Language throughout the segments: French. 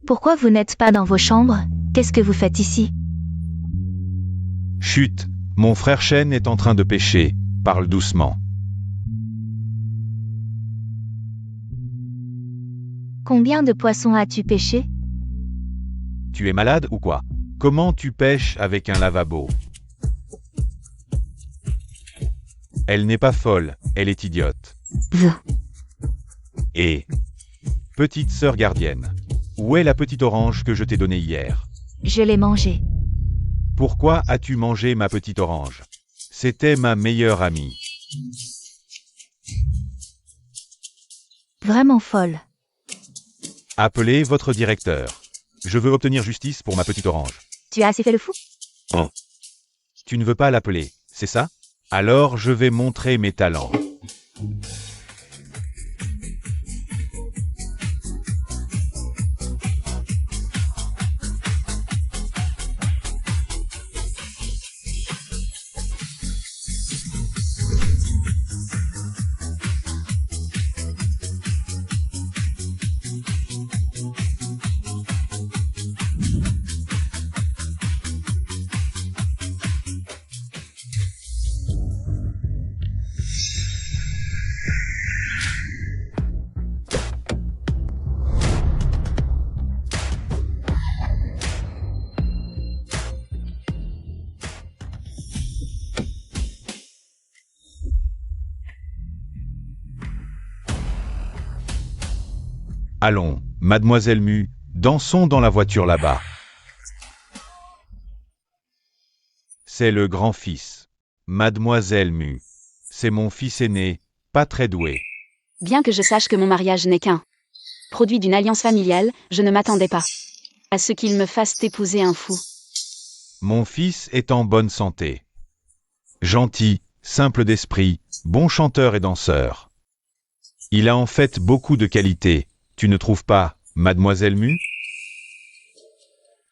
Pourquoi vous n'êtes pas dans vos chambres? Qu'est-ce que vous faites ici? Chut, mon frère Shen est en train de pêcher. Parle doucement. Combien de poissons as-tu pêché? Tu es malade ou quoi? Comment tu pêches avec un lavabo? Elle n'est pas folle, elle est idiote. Vous. Et... Petite sœur gardienne. Où est la petite orange que je t'ai donnée hier? Je l'ai mangée. Pourquoi as-tu mangé ma petite orange? C'était ma meilleure amie. Vraiment folle. Appelez votre directeur. Je veux obtenir justice pour ma petite orange. Tu as assez fait le fou? Tu ne veux pas l'appeler, c'est ça? Alors je vais montrer mes talents. Allons, mademoiselle Mu, dansons dans la voiture là-bas. C'est le grand-fils. Mademoiselle Mu. C'est mon fils aîné, pas très doué. Bien que je sache que mon mariage n'est qu'un produit d'une alliance familiale, je ne m'attendais pas à ce qu'il me fasse épouser un fou. Mon fils est en bonne santé. Gentil, simple d'esprit, bon chanteur et danseur. Il a en fait beaucoup de qualités. Tu ne trouves pas, mademoiselle Mu?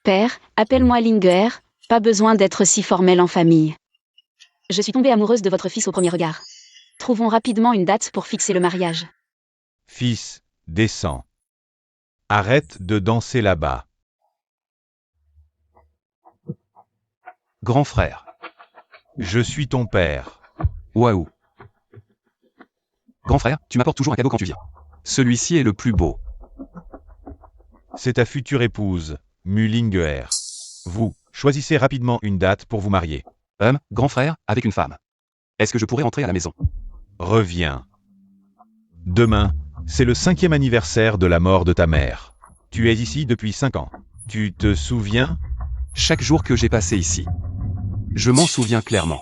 Père, appelle-moi Linger, pas besoin d'être si formel en famille. Je suis tombée amoureuse de votre fils au premier regard. Trouvons rapidement une date pour fixer le mariage. Fils, descends. Arrête de danser là-bas. Grand frère. Je suis ton père. Waouh. Grand frère, tu m'apportes toujours un cadeau quand tu viens. Celui-ci est le plus beau. C'est ta future épouse, Mullinger. Vous, choisissez rapidement une date pour vous marier. Grand frère, avec une femme. Est-ce que je pourrais rentrer à la maison? Reviens. Demain, c'est le 5e anniversaire de la mort de ta mère. Tu es ici depuis 5 ans. Tu te souviens? Chaque jour que j'ai passé ici. Je m'en souviens clairement.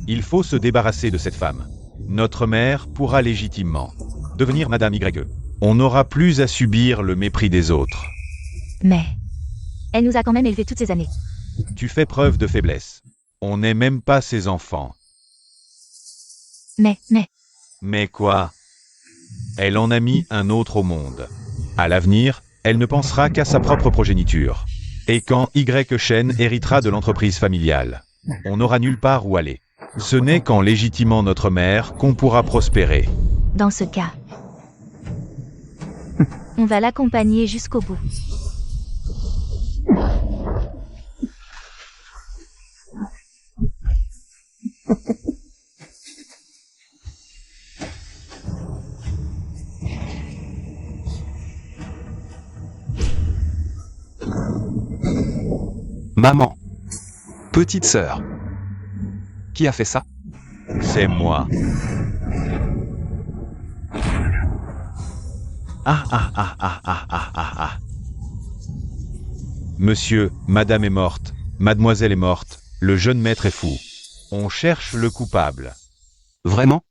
Il faut se débarrasser de cette femme. Notre mère pourra légitimement devenir Madame YE. On n'aura plus à subir le mépris des autres. Mais... elle nous a quand même élevés toutes ces années. Tu fais preuve de faiblesse. On n'est même pas ses enfants. Mais... Mais quoi? Elle en a mis un autre au monde. À l'avenir, elle ne pensera qu'à sa propre progéniture. Et quand Y Shen héritera de l'entreprise familiale, on n'aura nulle part où aller. Ce n'est qu'en légitimant notre mère qu'on pourra prospérer. Dans ce cas, on va l'accompagner jusqu'au bout. Maman. Petite sœur. Qui a fait ça? C'est moi. Monsieur, madame est morte, mademoiselle est morte, le jeune maître est fou. On cherche le coupable. Vraiment?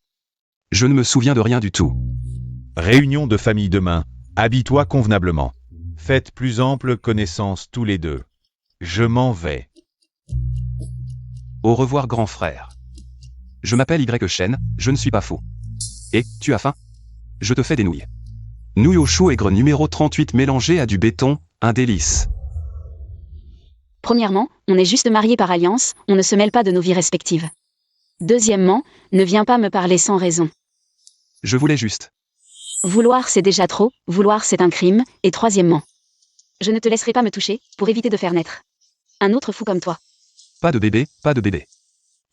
Je ne me souviens de rien du tout. Réunion de famille demain, habille-toi convenablement. Faites plus ample connaissance tous les deux. Je m'en vais. Au revoir grand frère. Je m'appelle Y Shen, je ne suis pas fou. Et, tu as faim? Je te fais des nouilles. Nouilles au chou aigre numéro 38 mélangées à du béton, un délice. Premièrement, on est juste mariés par alliance, on ne se mêle pas de nos vies respectives. Deuxièmement, ne viens pas me parler sans raison. Je voulais juste. Vouloir c'est déjà trop, vouloir c'est un crime, et troisièmement. Je ne te laisserai pas me toucher, pour éviter de faire naître un autre fou comme toi. Pas de bébé, pas de bébé.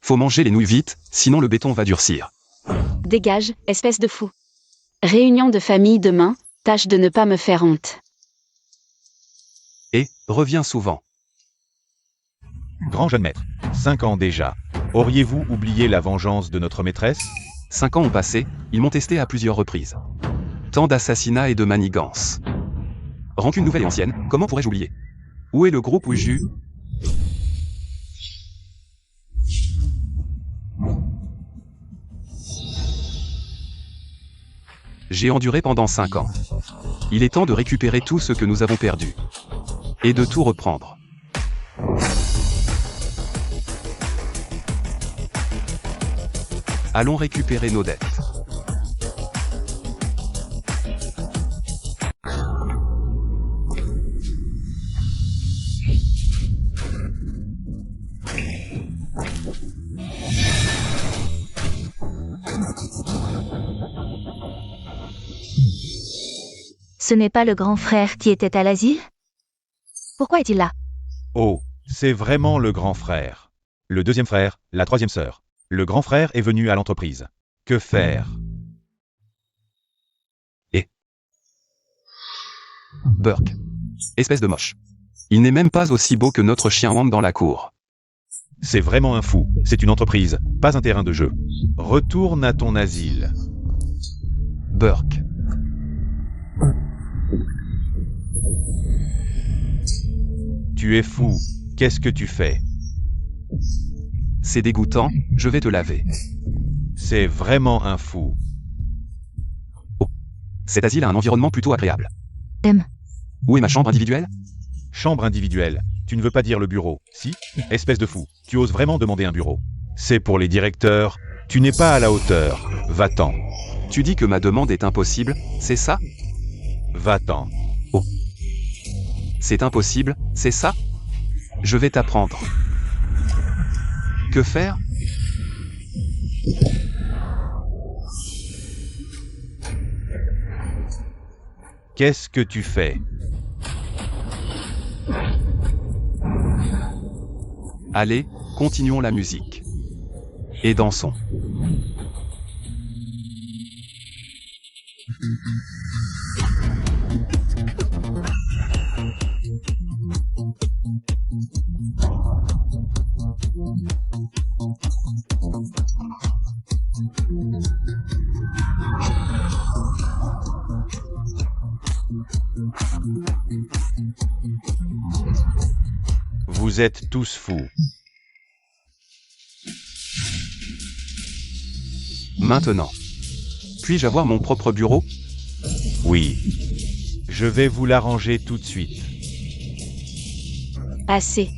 Faut manger les nouilles vite, sinon le béton va durcir. Dégage, espèce de fou. Réunion de famille demain, tâche de ne pas me faire honte. Et, reviens souvent. Grand jeune maître, 5 ans déjà. Auriez-vous oublié la vengeance de notre maîtresse? 5 ans ont passé, ils m'ont testé à plusieurs reprises. Tant d'assassinats et de manigances. Rancune nouvelle et ancienne, comment pourrais-je oublier? Où est le groupe où j'eus... J'ai enduré pendant 5 ans. Il est temps de récupérer tout ce que nous avons perdu. Et de tout reprendre. Allons récupérer nos dettes. Ce n'est pas le grand frère qui était à l'asile? Pourquoi est-il là? Oh, c'est vraiment le grand frère. Le deuxième frère, la troisième sœur. Le grand frère est venu à l'entreprise. Que faire? Burke. Espèce de moche. Il n'est même pas aussi beau que notre chien Wang dans la cour. C'est vraiment un fou. C'est une entreprise, pas un terrain de jeu. Retourne à ton asile. Burke. Tu es fou. Qu'est-ce que tu fais? C'est dégoûtant, je vais te laver. C'est vraiment un fou. Cet asile a un environnement plutôt agréable. M. Où est ma chambre individuelle? Chambre individuelle. Tu ne veux pas dire le bureau, si? Espèce de fou. Tu oses vraiment demander un bureau? C'est pour les directeurs. Tu n'es pas à la hauteur. Va-t'en. Tu dis que ma demande est impossible, c'est ça? Va-t'en. C'est impossible, c'est ça? Je vais t'apprendre. Que faire? Qu'est-ce que tu fais? Allez, continuons la musique. Et dansons. Vous êtes tous fous. Maintenant. Puis-je avoir mon propre bureau? Oui. Je vais vous l'arranger tout de suite. Assez.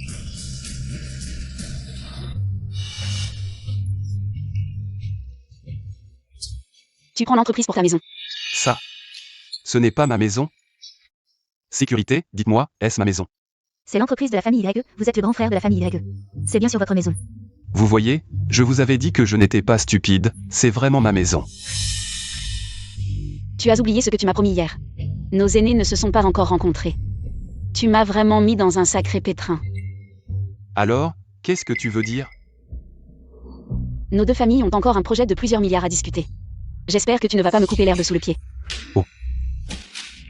Tu prends l'entreprise pour ta maison. Ça. Ce n'est pas ma maison? Sécurité, dites-moi, est-ce ma maison? C'est l'entreprise de la famille Y. Vous êtes le grand frère de la famille Y. C'est bien sur votre maison. Vous voyez, je vous avais dit que je n'étais pas stupide, c'est vraiment ma maison. Tu as oublié ce que tu m'as promis hier. Nos aînés ne se sont pas encore rencontrés. Tu m'as vraiment mis dans un sacré pétrin. Alors, qu'est-ce que tu veux dire? Nos deux familles ont encore un projet de plusieurs milliards à discuter. J'espère que tu ne vas pas me couper l'herbe sous le pied.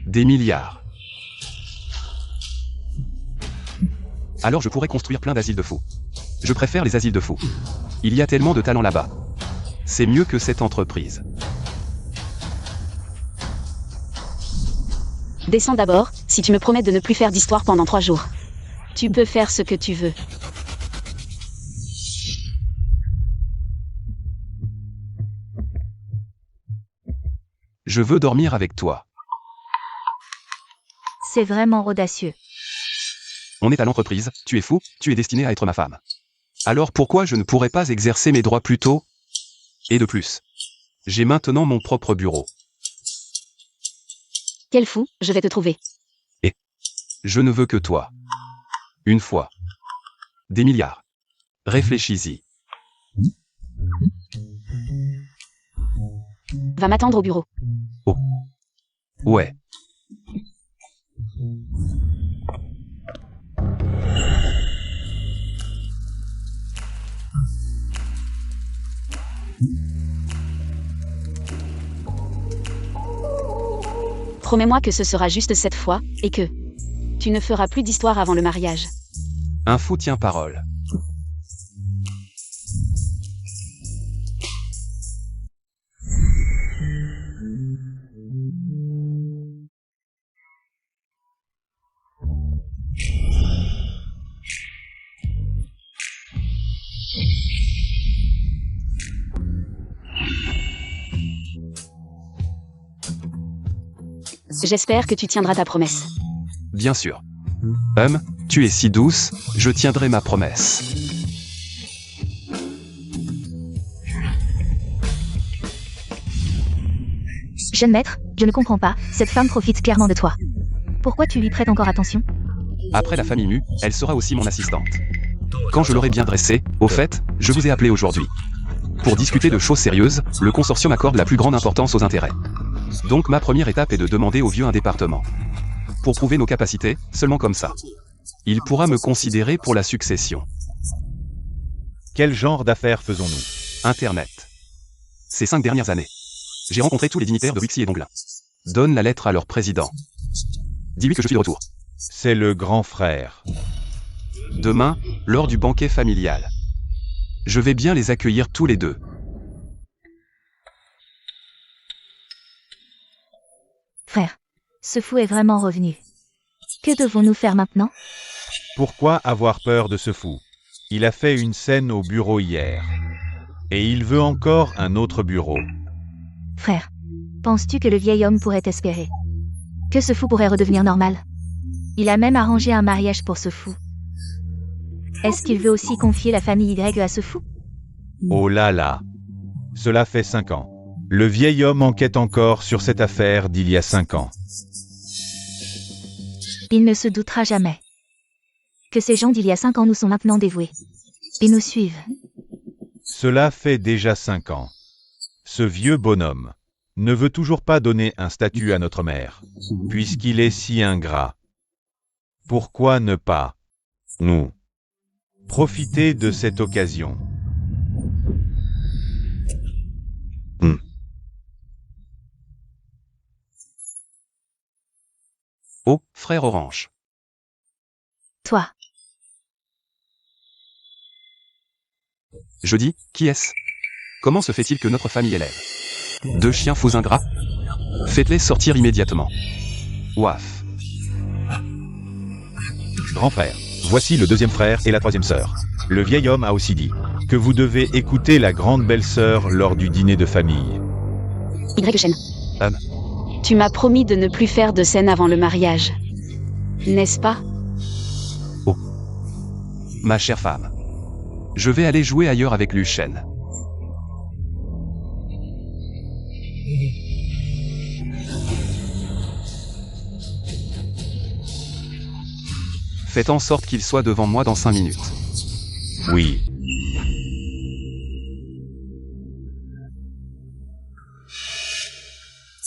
Des milliards. Alors je pourrais construire plein d'asiles de fous. Je préfère les asiles de fous. Il y a tellement de talent là-bas. C'est mieux que cette entreprise. Descends d'abord, si tu me promets de ne plus faire d'histoire pendant 3 jours. Tu peux faire ce que tu veux. Je veux dormir avec toi. C'est vraiment audacieux. On est à l'entreprise, tu es fou, tu es destiné à être ma femme. Alors pourquoi je ne pourrais pas exercer mes droits plus tôt? Et de plus. J'ai maintenant mon propre bureau. Quel fou, je vais te trouver. Je ne veux que toi. Une fois. Des milliards. Réfléchis-y. Va m'attendre au bureau. Ouais. Promets-moi que ce sera juste cette fois, et que tu ne feras plus d'histoire avant le mariage. Un fou tient parole. J'espère que tu tiendras ta promesse. Bien sûr. Tu es si douce, je tiendrai ma promesse. Jeune maître, je ne comprends pas, cette femme profite clairement de toi. Pourquoi tu lui prêtes encore attention? Après la famille Mu, elle sera aussi mon assistante. Quand je l'aurai bien dressée, au fait, je vous ai appelé aujourd'hui. Pour discuter de choses sérieuses, le consortium accorde la plus grande importance aux intérêts. Donc ma première étape est de demander au vieux un département. Pour prouver nos capacités, seulement comme ça. Il pourra me considérer pour la succession. Quel genre d'affaires faisons-nous? Internet. Ces 5 dernières années. J'ai rencontré tous les dignitaires de Wixi et d'Onglin. Donne la lettre à leur président. Dis-lui que je suis de retour. C'est le grand frère. Demain, lors du banquet familial. Je vais bien les accueillir tous les deux. Frère, ce fou est vraiment revenu. Que devons-nous faire maintenant? Pourquoi avoir peur de ce fou? Il a fait une scène au bureau hier. Et il veut encore un autre bureau. Frère, penses-tu que le vieil homme pourrait espérer que ce fou pourrait redevenir normal? Il a même arrangé un mariage pour ce fou. Est-ce qu'il veut aussi confier la famille Y à ce fou? Oh là là. Cela fait 5 ans. Le vieil homme enquête encore sur cette affaire d'il y a 5 ans. Il ne se doutera jamais que ces gens d'il y a 5 ans nous sont maintenant dévoués. Ils nous suivent. Cela fait déjà 5 ans. Ce vieux bonhomme ne veut toujours pas donner un statut à notre mère, puisqu'il est si ingrat. Pourquoi ne pas, nous, profiter de cette occasion? Oh, frère Orange. Toi, Je dis, qui est-ce? Comment se fait-il que notre famille élève 2 chiens faux ingrats? Faites-les sortir immédiatement. Ouaf. Grand frère, voici le deuxième frère et la troisième sœur. Le vieil homme a aussi dit que vous devez écouter la grande belle-sœur lors du dîner de famille. Y. Hum. Tu m'as promis de ne plus faire de scène avant le mariage. N'est-ce pas? Ma chère femme. Je vais aller jouer ailleurs avec Lucien. Faites en sorte qu'il soit devant moi dans 5 minutes. Oui.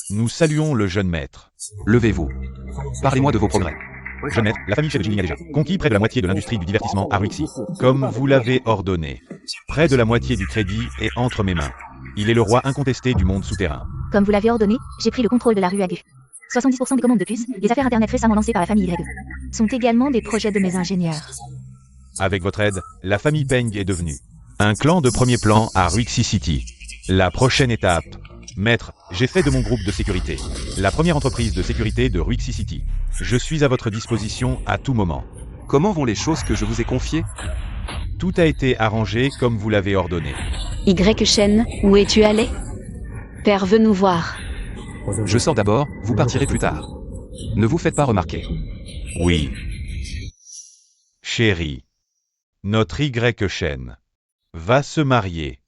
Nous saluons le jeune maître. Levez-vous. Parlez-moi de vos progrès. Jeune maître, la famille chef de Ginny a déjà conquis près de la moitié de l'industrie du divertissement à Ruixy, comme vous l'avez ordonné. Près de la moitié du crédit est entre mes mains. Il est le roi incontesté du monde souterrain. comme vous l'avez ordonné, j'ai pris le contrôle de la rue Agu. 70% des commandes de plus, les affaires internet récemment lancées par la famille Y, sont également des projets de mes ingénieurs. Avec votre aide, la famille Peng est devenue un clan de premier plan à Ruixy City. La prochaine étape. Maître, j'ai fait de mon groupe de sécurité la première entreprise de sécurité de Ruixy City. Je suis à votre disposition à tout moment. Comment vont les choses que je vous ai confiées? Tout a été arrangé comme vous l'avez ordonné. Y. Shen, où es-tu allé? Père veut nous voir. Je sors d'abord, vous partirez plus tard. Ne vous faites pas remarquer. Oui. Chérie, notre Y Shen va se marier.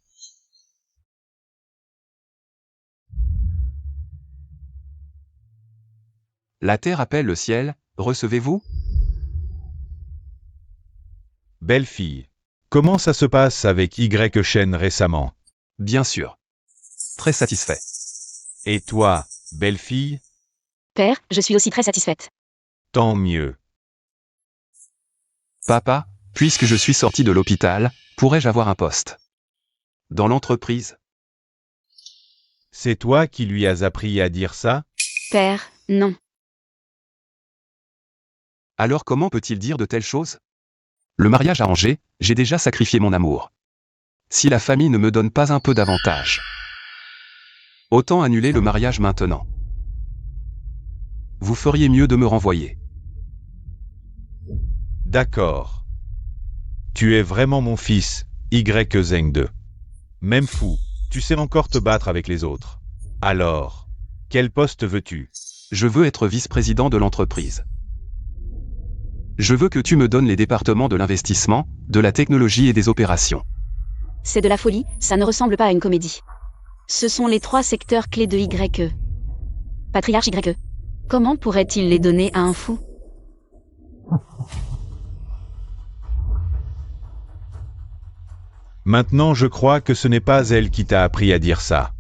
La terre appelle le ciel, recevez-vous? Belle fille. Comment ça se passe avec Y Shen récemment? Bien sûr. Très satisfait. Et toi, belle fille? Père, je suis aussi très satisfaite. Tant mieux. Papa, puisque je suis sorti de l'hôpital, pourrais-je avoir un poste dans l'entreprise? C'est toi qui lui as appris à dire ça? Père, non. Alors comment peut-il dire de telles choses? Le mariage arrangé, j'ai déjà sacrifié mon amour. Si la famille ne me donne pas un peu d'avantage, autant annuler le mariage maintenant. Vous feriez mieux de me renvoyer. D'accord. Tu es vraiment mon fils, Y Zeng 2. Même fou, tu sais encore te battre avec les autres. Alors, quel poste veux-tu? Je veux être vice-président de l'entreprise. Je veux que tu me donnes les départements de l'investissement, de la technologie et des opérations. C'est de la folie, ça ne ressemble pas à une comédie. Ce sont les 3 secteurs clés de YE. Patriarche YE. Comment pourrait-il les donner à un fou? Maintenant je crois que ce n'est pas elle qui t'a appris à dire ça.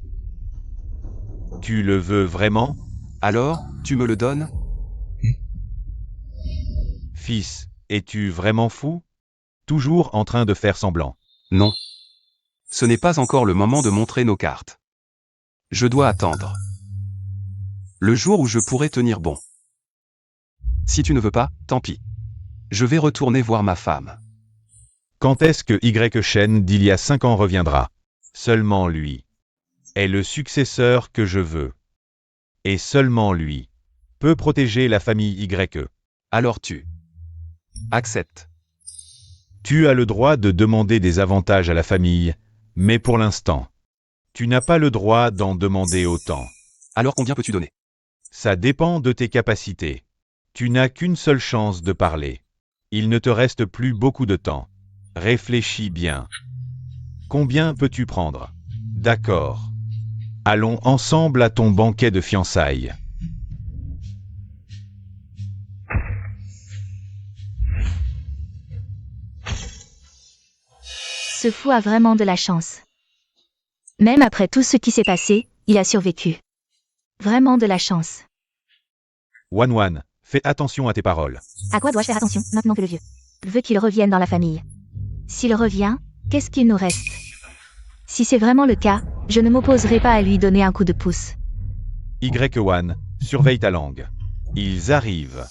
Tu le veux vraiment? Alors, tu me le donnes? Fils, es-tu vraiment fou? Toujours en train de faire semblant. Non. Ce n'est pas encore le moment de montrer nos cartes. Je dois attendre le jour où je pourrai tenir bon. Si tu ne veux pas, tant pis. Je vais retourner voir ma femme. Quand est-ce que Y Shen d'il y a 5 ans reviendra? Seulement lui est le successeur que je veux. Et seulement lui peut protéger la famille YE. Alors tu acceptes. Tu as le droit de demander des avantages à la famille, mais pour l'instant, tu n'as pas le droit d'en demander autant. Alors combien peux-tu donner? Ça dépend de tes capacités. Tu n'as qu'une seule chance de parler. Il ne te reste plus beaucoup de temps. Réfléchis bien. Combien peux-tu prendre? D'accord. Allons ensemble à ton banquet de fiançailles. Ce fou a vraiment de la chance. Même après tout ce qui s'est passé, il a survécu. Vraiment de la chance. Wan, fais attention à tes paroles. À quoi dois-je faire attention, maintenant que le vieux veut qu'il revienne dans la famille? S'il revient, qu'est-ce qu'il nous reste? Si c'est vraiment le cas, je ne m'opposerai pas à lui donner un coup de pouce. Y1, surveille ta langue. Ils arrivent.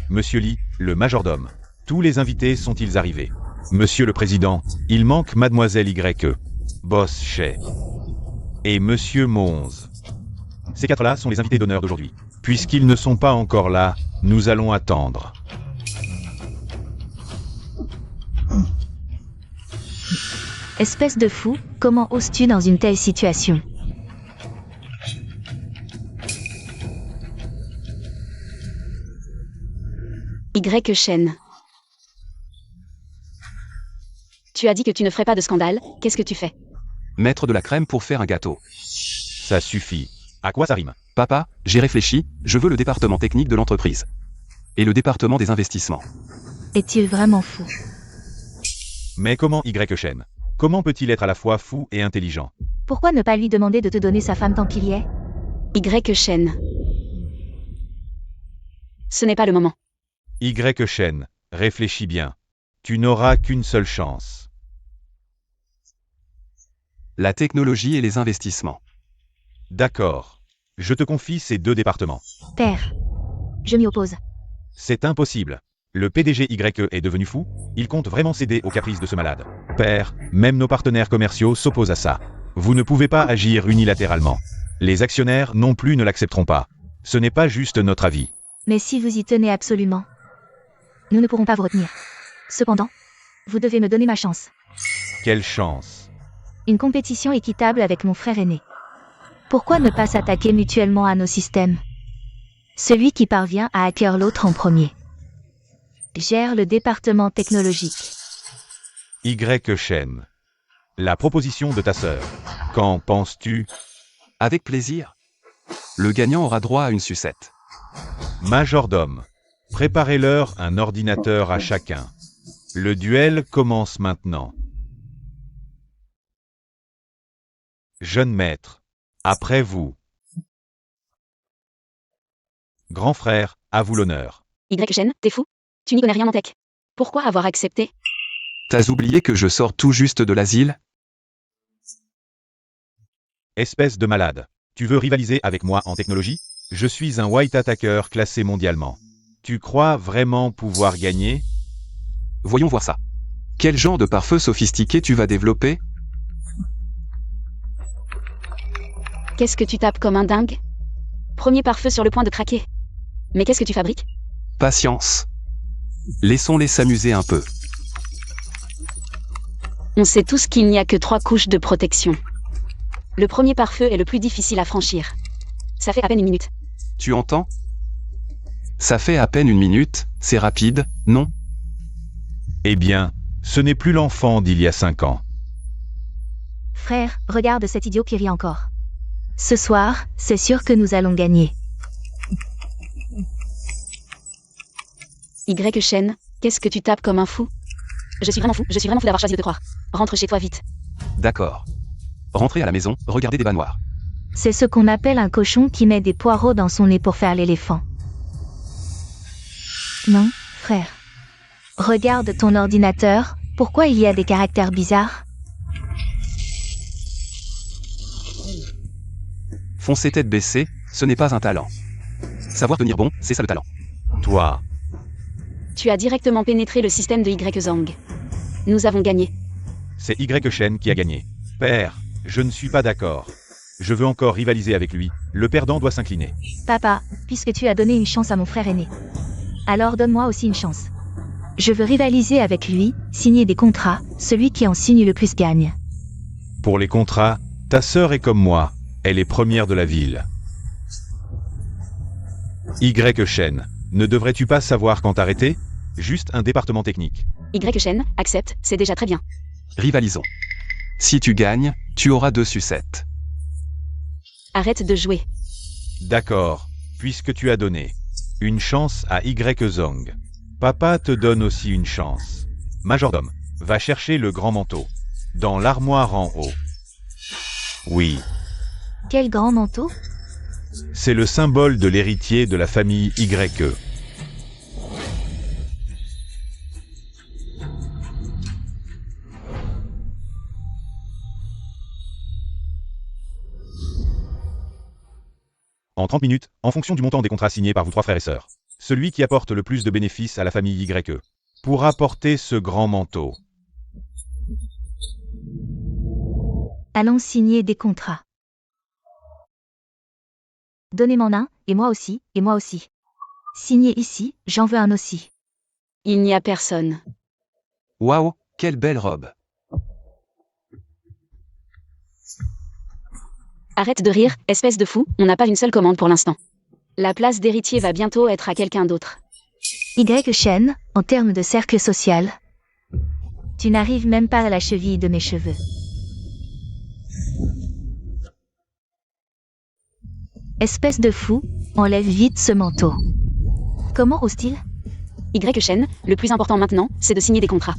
Monsieur Lee, le majordome. Tous les invités sont-ils arrivés? Monsieur le Président, il manque Mademoiselle YE, Boss Shay et Monsieur Monz. Ces 4-là sont les invités d'honneur d'aujourd'hui. Puisqu'ils ne sont pas encore là, nous allons attendre. Espèce de fou, comment oses-tu dans une telle situation? Y Shen. Tu as dit que tu ne ferais pas de scandale, qu'est-ce que tu fais? Mettre de la crème pour faire un gâteau. Ça suffit. À quoi ça rime? Papa, j'ai réfléchi, je veux le département technique de l'entreprise. Et le département des investissements. Est-il vraiment fou? Mais comment Y Shen? Comment peut-il être à la fois fou et intelligent? Pourquoi ne pas lui demander de te donner sa femme tant qu'il y est? Y Shen. Ce n'est pas le moment. Y Shen, réfléchis bien. Tu n'auras qu'une seule chance. La technologie et les investissements. D'accord. Je te confie ces 2 départements. Père. Je m'y oppose. C'est impossible. Le PDG YE est devenu fou? Il compte vraiment céder aux caprices de ce malade. Père, même nos partenaires commerciaux s'opposent à ça. Vous ne pouvez pas agir unilatéralement. Les actionnaires non plus ne l'accepteront pas. Ce n'est pas juste notre avis. Mais si vous y tenez absolument, nous ne pourrons pas vous retenir. Cependant, vous devez me donner ma chance. Quelle chance. Une compétition équitable avec mon frère aîné. Pourquoi ne pas s'attaquer mutuellement à nos systèmes? Celui qui parvient à hacker l'autre en premier gère le département technologique. Y Shen. La proposition de ta sœur. Qu'en penses-tu? Avec plaisir. Le gagnant aura droit à une sucette. Majordome. Préparez-leur un ordinateur à chacun. Le duel commence maintenant. Jeune maître, après vous. Grand frère, à vous l'honneur. Y-Shen, t'es fou? Tu n'y connais rien en tech. Pourquoi avoir accepté? T'as oublié que je sors tout juste de l'asile? Espèce de malade. Tu veux rivaliser avec moi en technologie? Je suis un white attacker classé mondialement. Tu crois vraiment pouvoir gagner? Voyons voir ça. Quel genre de pare-feu sophistiqué tu vas développer? Qu'est-ce que tu tapes comme un dingue? Premier pare-feu sur le point de craquer. Mais qu'est-ce que tu fabriques? Patience. Laissons-les s'amuser un peu. On sait tous qu'il n'y a que 3 couches de protection. Le premier pare-feu est le plus difficile à franchir. Ça fait à peine 1 minute. Tu entends? Ça fait à peine 1 minute, c'est rapide, non? Eh bien, ce n'est plus l'enfant d'il y a 5 ans. Frère, regarde cet idiot qui rit encore. Ce soir, c'est sûr que nous allons gagner. Y-Shen, qu'est-ce que tu tapes comme un fou? Je suis vraiment fou d'avoir choisi de te croire. Rentre chez toi vite. D'accord. Rentrez à la maison, regardez des bas noirs. C'est ce qu'on appelle un cochon qui met des poireaux dans son nez pour faire l'éléphant. Non, frère. Regarde ton ordinateur, pourquoi il y a des caractères bizarres? Foncer tête baissée, ce n'est pas un talent. Savoir tenir bon, c'est ça le talent. Toi, Tu as directement pénétré le système de Y-Zhang. Nous avons gagné. c'est Y-Shen qui a gagné. Père, je ne suis pas d'accord. Je veux encore rivaliser avec lui. Le perdant doit s'incliner. Papa, puisque tu as donné une chance à mon frère aîné, alors donne-moi aussi une chance. Je veux rivaliser avec lui, signer des contrats, celui qui en signe le plus gagne. Pour les contrats, ta sœur est comme moi. Elle est première de la ville. Y-Shen, ne devrais-tu pas savoir quand t'arrêter? Juste un département technique. Y-Shen, accepte, c'est déjà très bien. Rivalisons. Si tu gagnes, tu auras 2 sucettes. Arrête de jouer. D'accord, puisque tu as donné une chance à Y-Zhang. Papa te donne aussi une chance. Majordome, va chercher le grand manteau. Dans l'armoire en haut. Oui, Quel grand manteau? c'est le symbole de l'héritier de la famille Y. En 30 minutes, en fonction du montant des contrats signés par vous 3 frères et sœurs, celui qui apporte le plus de bénéfices à la famille Y pourra porter ce grand manteau. Allons signer des contrats. Donnez-moi un, et moi aussi, et moi aussi. Signez ici, j'en veux un aussi. Il n'y a personne. Waouh, quelle belle robe. Arrête de rire, espèce de fou, on n'a pas une seule commande pour l'instant. La place d'héritier va bientôt être à quelqu'un d'autre. Y-Shen, en termes de cercle social, tu n'arrives même pas à la cheville de mes cheveux. Espèce de fou, enlève vite ce manteau. Comment ose-t-il? Y-Shen, le plus important maintenant, c'est de signer des contrats.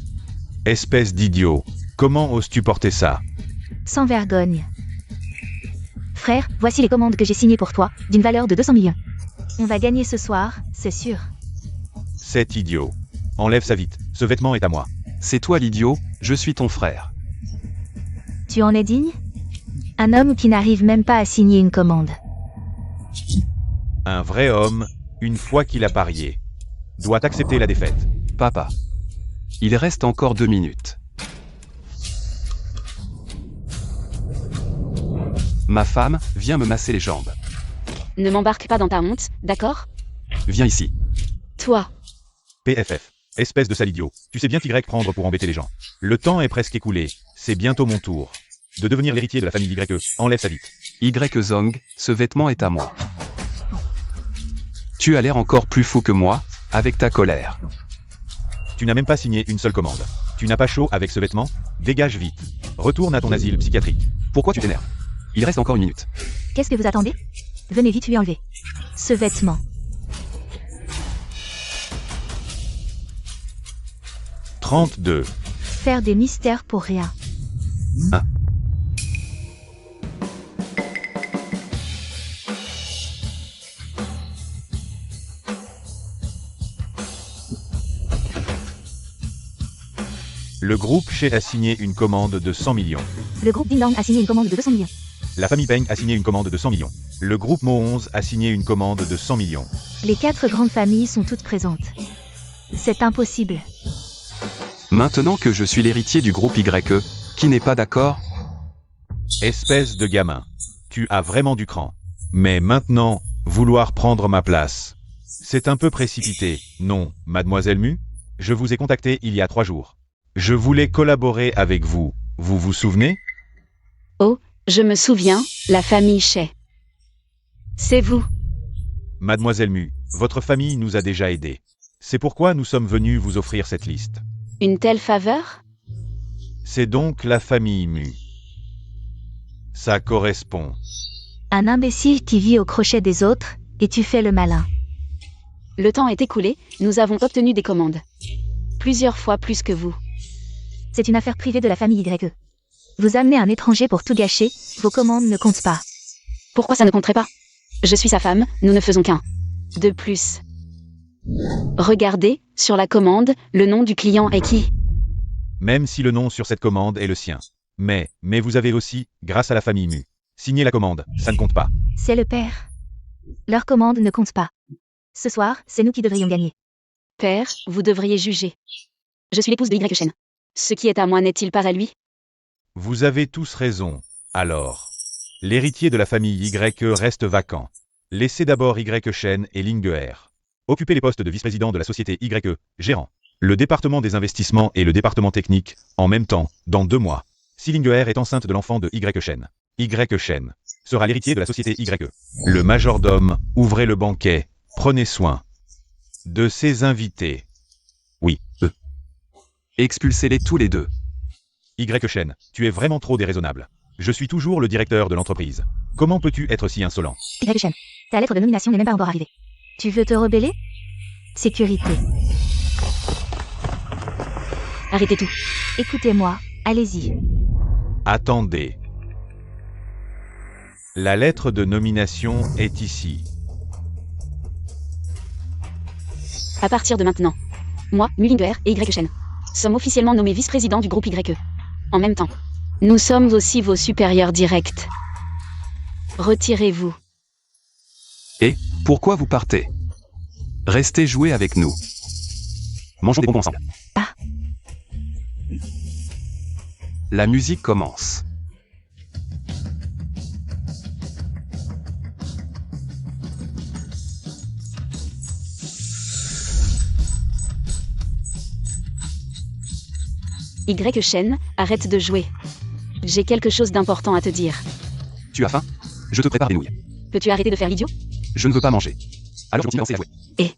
Espèce d'idiot, comment oses-tu porter ça? Sans vergogne. Frère, voici les commandes que j'ai signées pour toi, d'une valeur de 200 millions. On va gagner ce soir, c'est sûr. C'est idiot. Enlève ça vite, ce vêtement est à moi. C'est toi l'idiot, je suis ton frère. Tu en es digne? Un homme qui n'arrive même pas à signer une commande. Un vrai homme, une fois qu'il a parié, doit accepter la défaite. Papa. Il reste encore 2 minutes. Ma femme, viens me masser les jambes. Ne m'embarque pas dans ta honte, d'accord? Viens ici. Toi, PFF. Espèce de sale idiot. Tu sais bien qu'Y prendre pour embêter les gens. Le temps est presque écoulé. C'est bientôt mon tour de devenir l'héritier de la famille Y. Enlève ça vite. Y-Zhang, ce vêtement est à moi. Tu as l'air encore plus fou que moi, avec ta colère. Tu n'as même pas signé une seule commande. Tu n'as pas chaud avec ce vêtement? Dégage vite. Retourne à ton asile psychiatrique. Pourquoi tu t'énerves? Il reste encore 1 minute. Qu'est-ce que vous attendez? Venez vite lui enlever ce vêtement. 32. Faire des mystères pour rien. Le groupe Chez a signé une commande de 100 millions. Le groupe Ding Dong a signé une commande de 200 millions. La famille Peng a signé une commande de 100 millions. Le groupe Mo 11 a signé une commande de 100 millions. Les 4 grandes familles sont toutes présentes. C'est impossible. Maintenant que je suis l'héritier du groupe YE, qui n'est pas d'accord? Espèce de gamin. Tu as vraiment du cran. Mais maintenant, vouloir prendre ma place. C'est un peu précipité, non, mademoiselle Mu? Je vous ai contacté il y a 3 jours. Je voulais collaborer avec vous. Vous vous souvenez? Oh, je me souviens, la famille Chez. C'est vous. Mademoiselle Mu, votre famille nous a déjà aidés. C'est pourquoi nous sommes venus vous offrir cette liste. Une telle faveur? C'est donc la famille Mu. Ça correspond. Un imbécile qui vit au crochet des autres, et tu fais le malin. Le temps est écoulé, nous avons obtenu des commandes. Plusieurs fois plus que vous. C'est une affaire privée de la famille YE. Vous amenez un étranger pour tout gâcher, vos commandes ne comptent pas. Pourquoi ça ne compterait pas? Je suis sa femme, nous ne faisons qu'un. De plus. Regardez, sur la commande, le nom du client est qui? Même si le nom sur cette commande est le sien. Mais vous avez aussi, grâce à la famille Mu, signé la commande, ça ne compte pas. C'est le père. Leur commande ne compte pas. Ce soir, c'est nous qui devrions gagner. Père, vous devriez juger. Je suis l'épouse de Y Shen. Ce qui est à moi n'est-il pas à lui? Vous avez tous raison, alors. L'héritier de la famille YE reste vacant. Laissez d'abord Y Shen et Linguer occuper les postes de vice-président de la société YE, gérant le département des investissements et le département technique, en même temps, dans 2 mois. Si Linguer est enceinte de l'enfant de Y Shen sera l'héritier de la société YE. Le majordome, ouvrez le banquet, prenez soin de ses invités. Oui, eux. Expulsez-les tous les deux. Y Shen, tu es vraiment trop déraisonnable. Je suis toujours le directeur de l'entreprise. Comment peux-tu être si insolent? Y Shen, ta lettre de nomination n'est même pas encore arrivée. Tu veux te rebeller? Sécurité. Arrêtez tout. Écoutez-moi, allez-y. Attendez. La lettre de nomination est ici. À partir de maintenant, moi, Mullinger et Y Shen sommes officiellement nommés vice-présidents du groupe YE. En même temps, nous sommes aussi vos supérieurs directs. Retirez-vous. Et, pourquoi vous partez? Restez jouer avec nous. Mangeons des bonbons ensemble. Ah. La musique commence. Y Shen, arrête de jouer. J'ai quelque chose d'important à te dire. Tu as faim? Je te prépare des nouilles. Peux-tu arrêter de faire l'idiot? Je ne veux pas manger. Alors je continue à danser à jouer.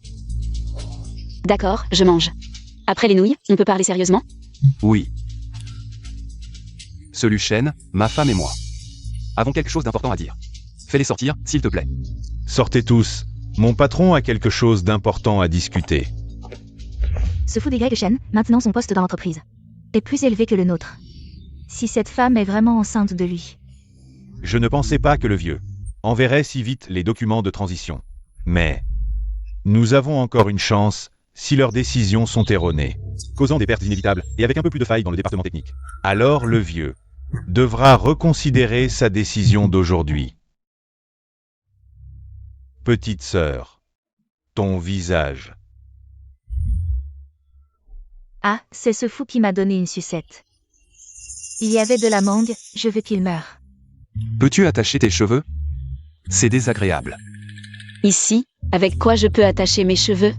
D'accord, je mange. Après les nouilles, on peut parler sérieusement? Oui. Celui Shen, ma femme et moi avons quelque chose d'important à dire. Fais-les sortir, s'il te plaît. Sortez tous. Mon patron a quelque chose d'important à discuter. Ce fou des Y Shen, maintenant son poste dans l'entreprise, est plus élevé que le nôtre. Si cette femme est vraiment enceinte de lui. Je ne pensais pas que le vieux enverrait si vite les documents de transition. Mais nous avons encore une chance si leurs décisions sont erronées, causant des pertes inévitables et avec un peu plus de failles dans le département technique. Alors le vieux devra reconsidérer sa décision d'aujourd'hui. Petite sœur, ton visage. Ah, c'est ce fou qui m'a donné une sucette. Il y avait de la mangue, je veux qu'il meure. Peux-tu attacher tes cheveux? C'est désagréable. Ici, avec quoi je peux attacher mes cheveux?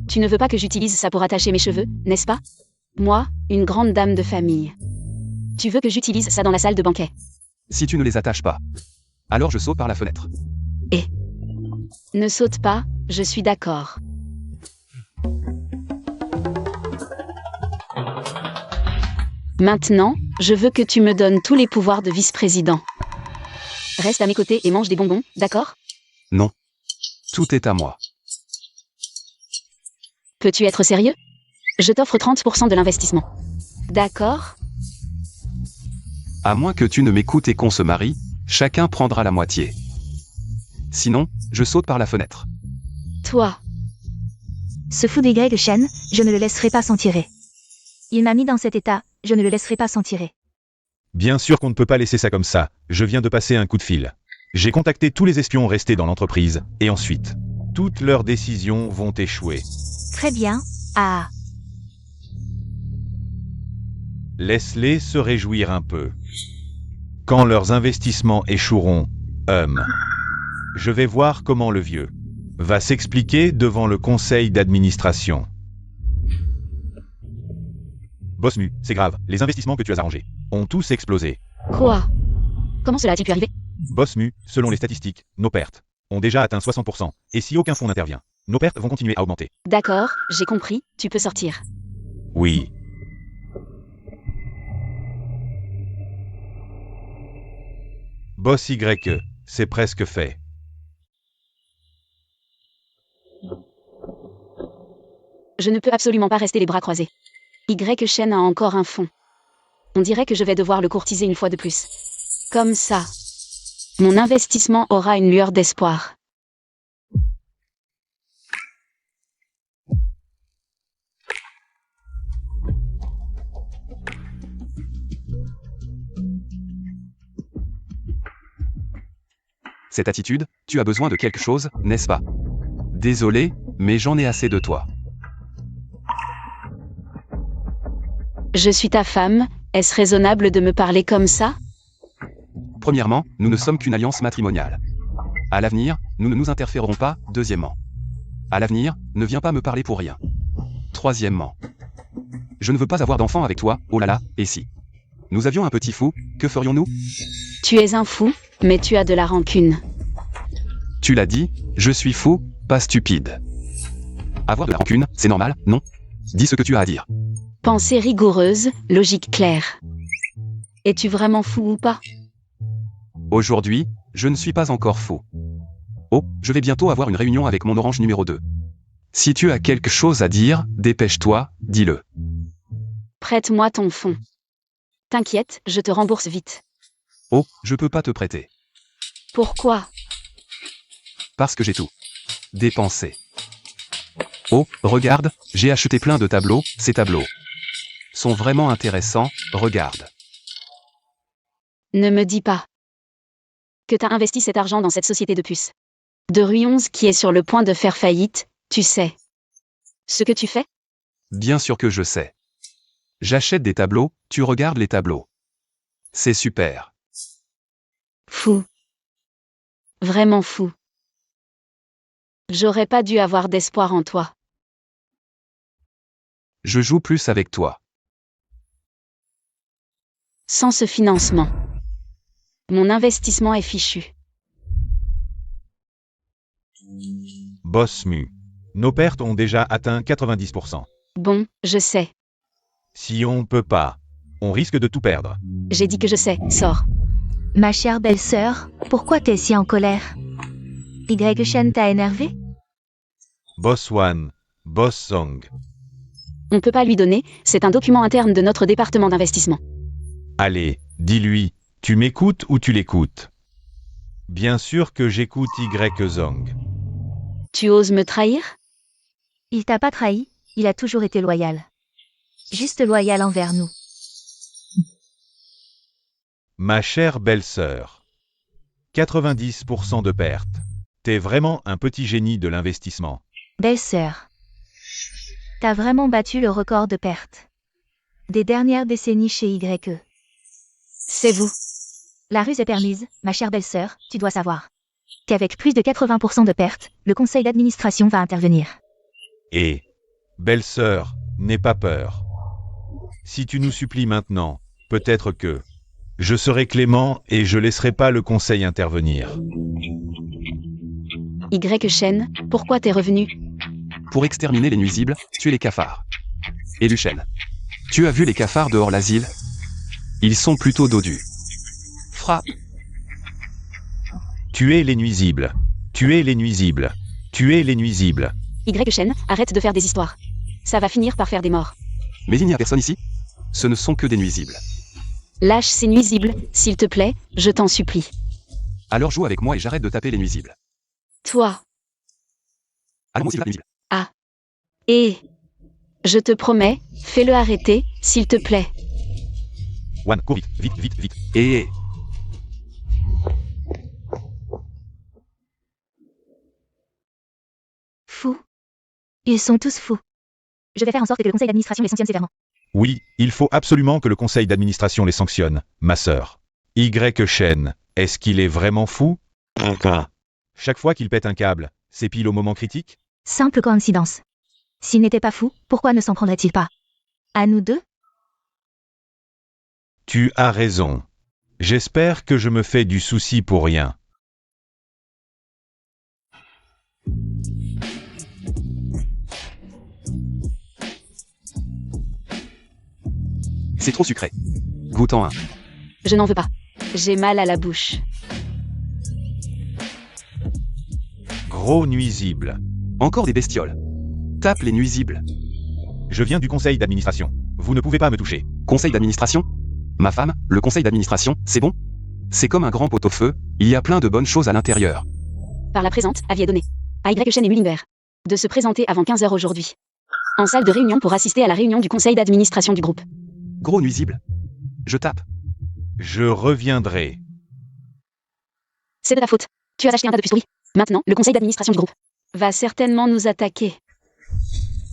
Tu ne veux pas que j'utilise ça pour attacher mes cheveux, n'est-ce pas? Moi, une grande dame de famille. Tu veux que j'utilise ça dans la salle de banquet? Si tu ne les attaches pas, alors je saute par la fenêtre. Ne saute pas, je suis d'accord. Maintenant, je veux que tu me donnes tous les pouvoirs de vice-président. Reste à mes côtés et mange des bonbons, d'accord? Non. Tout est à moi. Peux-tu être sérieux? Je t'offre 30% de l'investissement. D'accord? À moins que tu ne m'écoutes et qu'on se marie, chacun prendra la moitié. Sinon, je saute par la fenêtre. Toi, Ce fou d'Y Shen, je ne le laisserai pas s'en tirer. Il m'a mis dans cet état, je ne le laisserai pas s'en tirer. Bien sûr qu'on ne peut pas laisser ça comme ça, je viens de passer un coup de fil. J'ai contacté tous les espions restés dans l'entreprise, et ensuite, toutes leurs décisions vont échouer. Très bien. Ah, Laisse-les se réjouir un peu. Quand leurs investissements échoueront, je vais voir comment le vieux va s'expliquer devant le conseil d'administration. Boss Mu, c'est grave, les investissements que tu as arrangés ont tous explosé. quoi? Comment cela a-t-il pu arriver? Boss Mu, selon les statistiques, nos pertes ont déjà atteint 60%, et si aucun fonds n'intervient, nos pertes vont continuer à augmenter. D'accord, j'ai compris, tu peux sortir. Oui. Boss Y, c'est presque fait. Je ne peux absolument pas rester les bras croisés. Y Shen a encore un fonds. On dirait que je vais devoir le courtiser une fois de plus. Comme ça, mon investissement aura une lueur d'espoir. Cette attitude, tu as besoin de quelque chose, n'est-ce pas? Désolé, mais j'en ai assez de toi. Je suis ta femme, est-ce raisonnable de me parler comme ça? Premièrement, nous ne sommes qu'une alliance matrimoniale. À l'avenir, nous ne nous interférerons pas. Deuxièmement, à l'avenir, ne viens pas me parler pour rien. Troisièmement, je ne veux pas avoir d'enfant avec toi, oh là là, et si nous avions un petit fou, que ferions-nous? Tu es un fou, mais tu as de la rancune. Tu l'as dit, je suis fou, pas stupide. Avoir de la rancune, c'est normal, non? Dis ce que tu as à dire. Pensée rigoureuse, logique claire. Es-tu vraiment fou ou pas? Aujourd'hui, je ne suis pas encore fou. Oh, je vais bientôt avoir une réunion avec mon orange numéro 2. Si tu as quelque chose à dire, dépêche-toi, dis-le. Prête-moi ton fonds. T'inquiète, je te rembourse vite. Oh, je peux pas te prêter. Pourquoi? Parce que j'ai tout dépensé. Oh, regarde, j'ai acheté plein de tableaux, ces tableaux sont vraiment intéressants, regarde. Ne me dis pas que t'as investi cet argent dans cette société de puces. De Rue 11 qui est sur le point de faire faillite, tu sais ce que tu fais? Bien sûr que je sais. J'achète des tableaux, tu regardes les tableaux. C'est super. Fou. Vraiment fou. J'aurais pas dû avoir d'espoir en toi. Je joue plus avec toi. Sans ce financement, mon investissement est fichu. Boss Mu. Nos pertes ont déjà atteint 90%. Bon, je sais. Si on peut pas, on risque de tout perdre. J'ai dit que je sais, sors. ma chère belle-sœur, pourquoi t'es si en colère? Y Shen t'a énervé? Boss One, Boss Song. On peut pas lui donner, c'est un document interne de notre département d'investissement. Allez, dis-lui, tu m'écoutes ou tu l'écoutes? Bien sûr que j'écoute Y Zong. Tu oses me trahir? Il t'a pas trahi, il a toujours été loyal. Juste loyal envers nous. Ma chère belle-sœur. 90% de pertes. T'es vraiment un petit génie de l'investissement. Belle-sœur. T'as vraiment battu le record de pertes des dernières décennies chez YE. C'est vous. La ruse est permise, ma chère belle-sœur, tu dois savoir qu'avec plus de 80% de pertes, le conseil d'administration va intervenir. Et, belle-sœur, n'aie pas peur. Si tu nous supplies maintenant, peut-être que je serai clément et je laisserai pas le conseil intervenir. Y Shen, pourquoi t'es revenu? Pour exterminer les nuisibles, tuer les cafards. Et Luchen. Tu as vu les cafards dehors l'asile? Ils sont plutôt dodus. Frappe. Tuer les nuisibles. Tuez les nuisibles. Tuez les nuisibles. Y. Shen, arrête de faire des histoires. Ça va finir par faire des morts. Mais il n'y a personne ici. Ce ne sont que des nuisibles. Lâche ces nuisibles, s'il te plaît, je t'en supplie. Alors joue avec moi et j'arrête de taper les nuisibles. Toi. Allons aussi, nuisible. Et... Je te promets, fais-le arrêter, s'il te plaît. One, cours vite, vite, vite, vite. Et... Fous. Ils sont tous fous. Je vais faire en sorte que le conseil d'administration les sanctionne sévèrement. Oui, il faut absolument que le conseil d'administration les sanctionne, ma sœur. Y. Shen, est-ce qu'il est vraiment fou? Chaque fois qu'il pète un câble, c'est pile au moment critique? Simple coïncidence. S'il n'était pas fou, pourquoi ne s'en prendrait-il pas à nous deux? Tu as raison. J'espère que je me fais du souci pour rien. C'est trop sucré. Goûtons un. Je n'en veux pas. J'ai mal à la bouche. Gros nuisible. Encore des bestioles. Tape les nuisibles. Je viens du conseil d'administration. Vous ne pouvez pas me toucher. Conseil d'administration? Ma femme, le conseil d'administration, c'est bon? C'est comme un grand pot-au-feu, il y a plein de bonnes choses à l'intérieur. Par la présente, avis est donné. À Y. Shen et Mullinger. De se présenter avant 15h aujourd'hui. En salle de réunion pour assister à la réunion du conseil d'administration du groupe. Gros nuisible. Je tape. Je reviendrai. C'est de ta faute. Tu as acheté un tas de puces pourries. Maintenant, le conseil d'administration du groupe va certainement nous attaquer.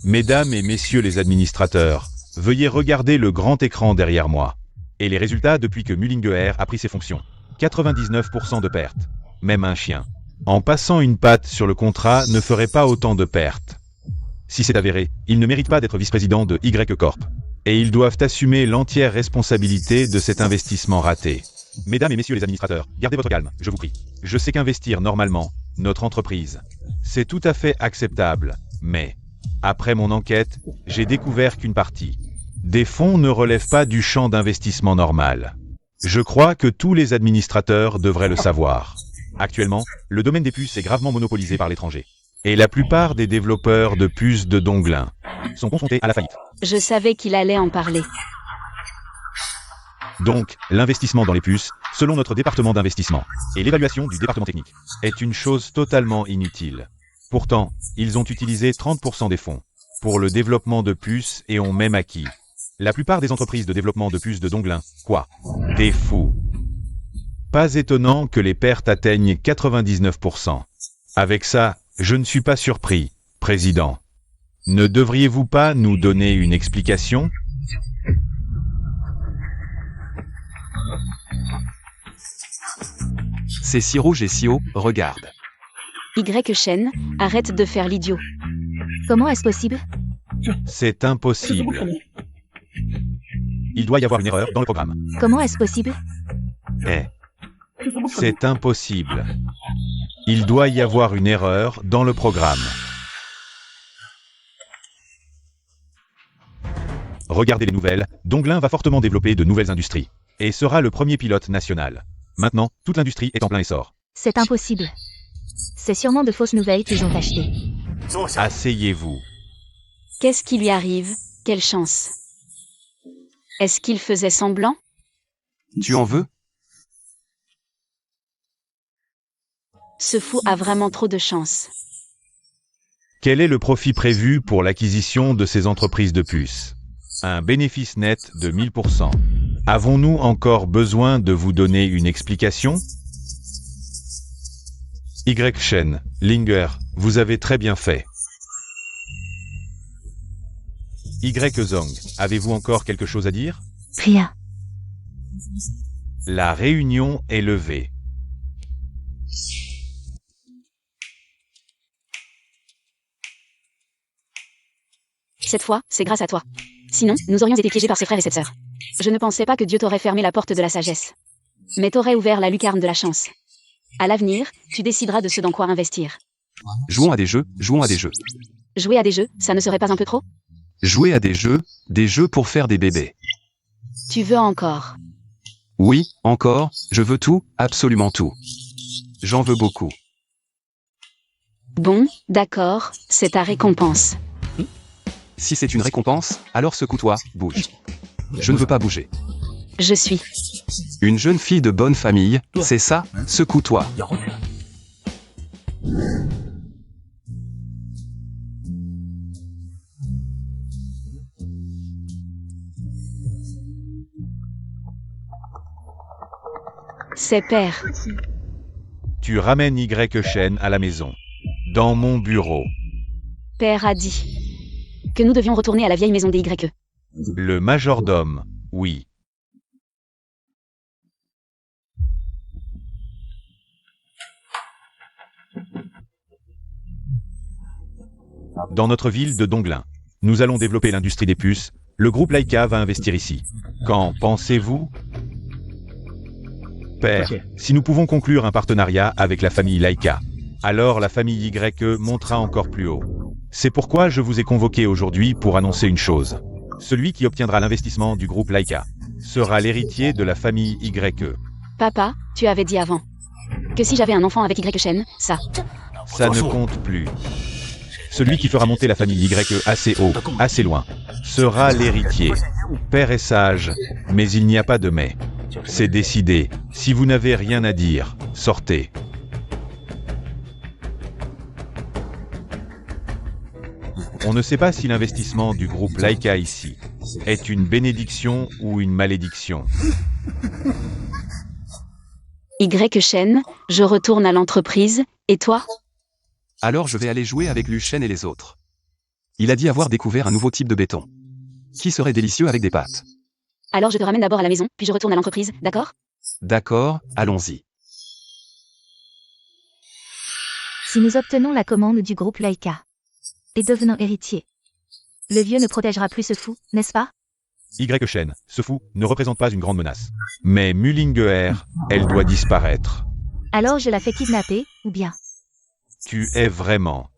Mesdames et messieurs les administrateurs, veuillez regarder le grand écran derrière moi. Et les résultats depuis que Mullinger a pris ses fonctions. 99% de pertes. Même un chien. En passant une patte sur le contrat ne ferait pas autant de pertes. Si c'est avéré, ils ne méritent pas d'être vice-président de Y Corp. Et ils doivent assumer l'entière responsabilité de cet investissement raté. Mesdames et messieurs les administrateurs, gardez votre calme, je vous prie. Je sais qu'investir normalement, notre entreprise, c'est tout à fait acceptable, mais, après mon enquête, j'ai découvert qu'une partie des fonds ne relève pas du champ d'investissement normal. Je crois que tous les administrateurs devraient le savoir. Actuellement, le domaine des puces est gravement monopolisé par l'étranger. Et la plupart des développeurs de puces de Donglin sont confrontés à la faillite. Je savais qu'il allait en parler. Donc, l'investissement dans les puces, selon notre département d'investissement, et l'évaluation du département technique, est une chose totalement inutile. Pourtant, ils ont utilisé 30% des fonds pour le développement de puces et ont même acquis la plupart des entreprises de développement de puces de Donglin. Quoi? Des fous. Pas étonnant que les pertes atteignent 99%. Avec ça, je ne suis pas surpris, Président. Ne devriez-vous pas nous donner une explication? C'est si rouge et si haut, regarde. Y. Shen, arrête de faire l'idiot. Comment est-ce possible? C'est impossible. Il doit y avoir une erreur dans le programme. Comment est-ce possible? C'est impossible. Il doit y avoir une erreur dans le programme. Regardez les nouvelles, Donglin va fortement développer de nouvelles industries. Et sera le premier pilote national. Maintenant, toute l'industrie est en plein essor. C'est impossible. C'est sûrement de fausses nouvelles qu'ils ont achetées. Asseyez-vous. Qu'est-ce qui lui arrive? Quelle chance. Est-ce qu'il faisait semblant? Tu en veux? Ce fou a vraiment trop de chance. Quel est le profit prévu pour l'acquisition de ces entreprises de puces? Un bénéfice net de 1000%. Avons-nous encore besoin de vous donner une explication? Y. Shen, Linger, vous avez très bien fait. Y. Zong, avez-vous encore quelque chose à dire? Rien. La réunion est levée. Cette fois, c'est grâce à toi. Sinon, nous aurions été piégés par ses frères et cette sœur. Je ne pensais pas que Dieu t'aurait fermé la porte de la sagesse. Mais t'aurais ouvert la lucarne de la chance. À l'avenir, tu décideras de ce dans quoi investir. Jouons à des jeux, jouons à des jeux. Jouer à des jeux, ça ne serait pas un peu trop? Jouer à des jeux pour faire des bébés. Tu veux encore? Oui, encore, je veux tout, absolument tout. J'en veux beaucoup. Bon, d'accord, c'est ta récompense. Si c'est une récompense, alors secoue-toi, bouge. Je ne veux pas bouger. Je suis. Une jeune fille de bonne famille, c'est ça, secoue-toi. C'est père. Tu ramènes Y Shen à la maison. Dans mon bureau. Père a dit que nous devions retourner à la vieille maison des YE. Le majordome, oui. Dans notre ville de Donglin, nous allons développer l'industrie des puces. Le groupe Laika va investir ici. Qu'en pensez-vous? Père, si nous pouvons conclure un partenariat avec la famille Laika, alors la famille YE montera encore plus haut. C'est pourquoi je vous ai convoqué aujourd'hui pour annoncer une chose. Celui qui obtiendra l'investissement du groupe Laika sera l'héritier de la famille YE. Papa, tu avais dit avant que si j'avais un enfant avec Y Shen, ça. Ça ne compte plus. Celui qui fera monter la famille YE assez haut, assez loin, sera l'héritier. Père est sage, mais il n'y a pas de mais. C'est décidé. Si vous n'avez rien à dire, sortez. On ne sait pas si l'investissement du groupe Laika ici est une bénédiction ou une malédiction. Y Shen, je retourne à l'entreprise, et toi? Alors je vais aller jouer avec Lu Shen et les autres. Il a dit avoir découvert un nouveau type de béton. Qui serait délicieux avec des pâtes. Alors je te ramène d'abord à la maison, puis je retourne à l'entreprise, d'accord? D'accord, allons-y. Si nous obtenons la commande du groupe Laika et devenons héritiers, le vieux ne protégera plus ce fou, n'est-ce pas? Y Shen, ce fou, ne représente pas une grande menace. Mais Mullinger, elle doit disparaître. Alors je la fais kidnapper, ou bien? Tu es vraiment...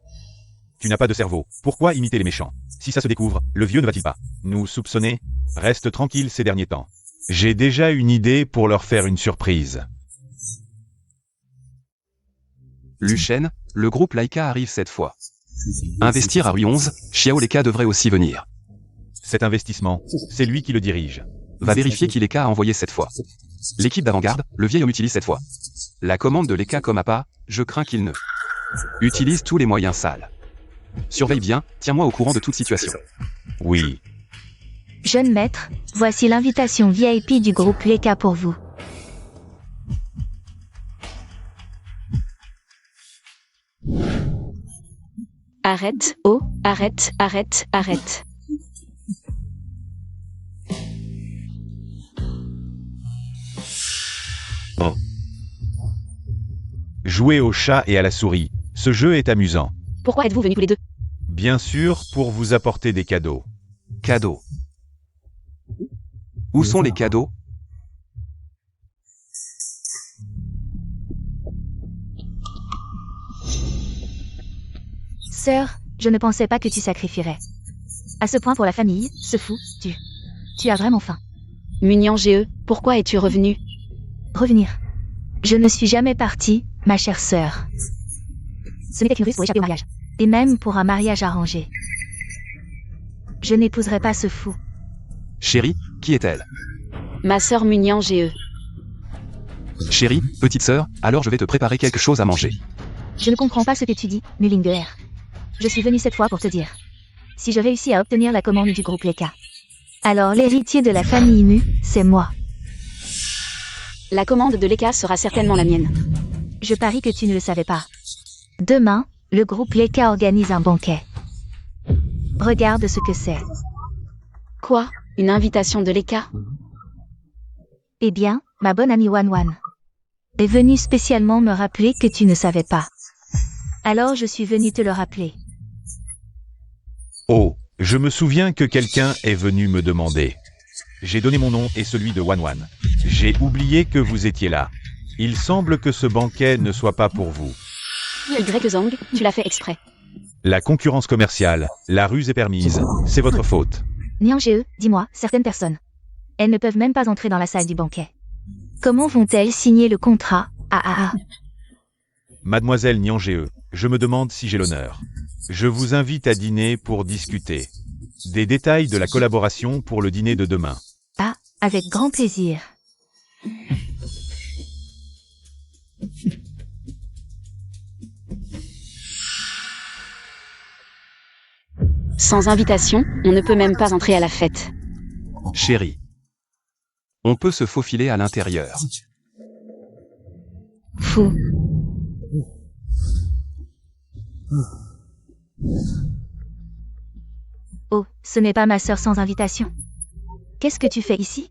Tu n'as pas de cerveau. Pourquoi imiter les méchants? Si ça se découvre, le vieux ne va-t-il pas nous soupçonner? Reste tranquille ces derniers temps. J'ai déjà une idée pour leur faire une surprise. Lu Shen, le groupe Laika arrive cette fois. Investir à Rue 11, Xiao Leka devrait aussi venir. Cet investissement, c'est lui qui le dirige. Va vérifier qui Leka a envoyé cette fois. L'équipe d'avant-garde, le vieil homme utilise cette fois. La commande de Leka comme appât, je crains qu'il ne utilise tous les moyens sales. Surveille bien, tiens-moi au courant de toute situation. Oui. Jeune maître, voici l'invitation VIP du groupe Laika pour vous. Arrête, oh, arrête, arrête, arrête. Jouer au chat et à la souris, ce jeu est amusant. Pourquoi êtes-vous venus tous les deux? Bien sûr, pour vous apporter des cadeaux. Cadeaux. Où sont les cadeaux? Sœur, je ne pensais pas que tu sacrifierais. À ce point pour la famille, ce fou, tu as vraiment faim. Munian GE, pourquoi es-tu revenu? Revenir. Je ne suis jamais partie, ma chère sœur. Ce n'était qu'une ruse pour échapper au mariage. Et même pour un mariage arrangé. Je n'épouserai pas ce fou. Chérie, qui est-elle? Ma sœur Munian GE. Chérie, petite sœur, alors je vais te préparer quelque chose à manger. Je ne comprends pas ce que tu dis, Mullinger. Je suis venue cette fois pour te dire. Si je réussis à obtenir la commande du groupe Laika, alors l'héritier de la famille Mu, c'est moi. La commande de Leka sera certainement la mienne. Je parie que tu ne le savais pas. Demain, le groupe Laika organise un banquet. Regarde ce que c'est. Quoi? Une invitation de Leka? Eh bien, ma bonne amie Wanwan est venue spécialement me rappeler que tu ne savais pas. Alors je suis venue te le rappeler. Oh, je me souviens que quelqu'un est venu me demander. J'ai donné mon nom et celui de Wanwan. J'ai oublié que vous étiez là. Il semble que ce banquet ne soit pas pour vous. Y Zhang, tu l'as fait exprès. La concurrence commerciale, la ruse est permise, c'est votre faute. Niang GE, dis-moi, certaines personnes. Elles ne peuvent même pas entrer dans la salle du banquet. Comment vont-elles signer le contrat? Mademoiselle Niangé, je me demande si j'ai l'honneur. Je vous invite à dîner pour discuter des détails de la collaboration pour le dîner de demain. Ah, avec grand plaisir. Sans invitation, on ne peut même pas entrer à la fête. Chérie. On peut se faufiler à l'intérieur. Fou. Oh, ce n'est pas ma sœur sans invitation. Qu'est-ce que tu fais ici?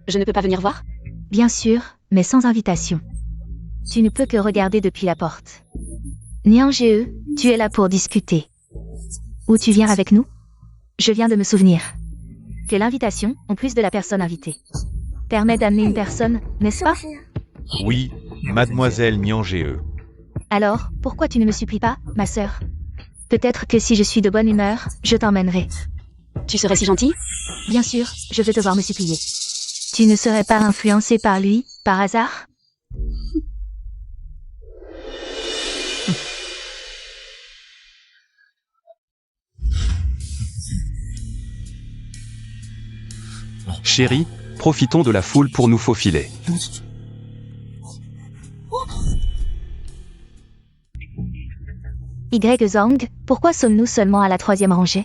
Je ne peux pas venir voir? Bien sûr, mais sans invitation. Tu ne peux que regarder depuis la porte. Niangé, tu es là pour discuter. Ou tu viens avec nous? Je viens de me souvenir que l'invitation, en plus de la personne invitée, permet d'amener une personne, n'est-ce pas? Oui, mademoiselle Niangé. Alors, pourquoi tu ne me supplies pas, ma sœur? Peut-être que si je suis de bonne humeur, je t'emmènerai. Tu serais si gentil? Bien sûr, je veux te voir me supplier. Tu ne serais pas influencé par lui, par hasard? Chérie, profitons de la foule pour nous faufiler. Y Zhang, pourquoi sommes-nous seulement à la 3e rangée?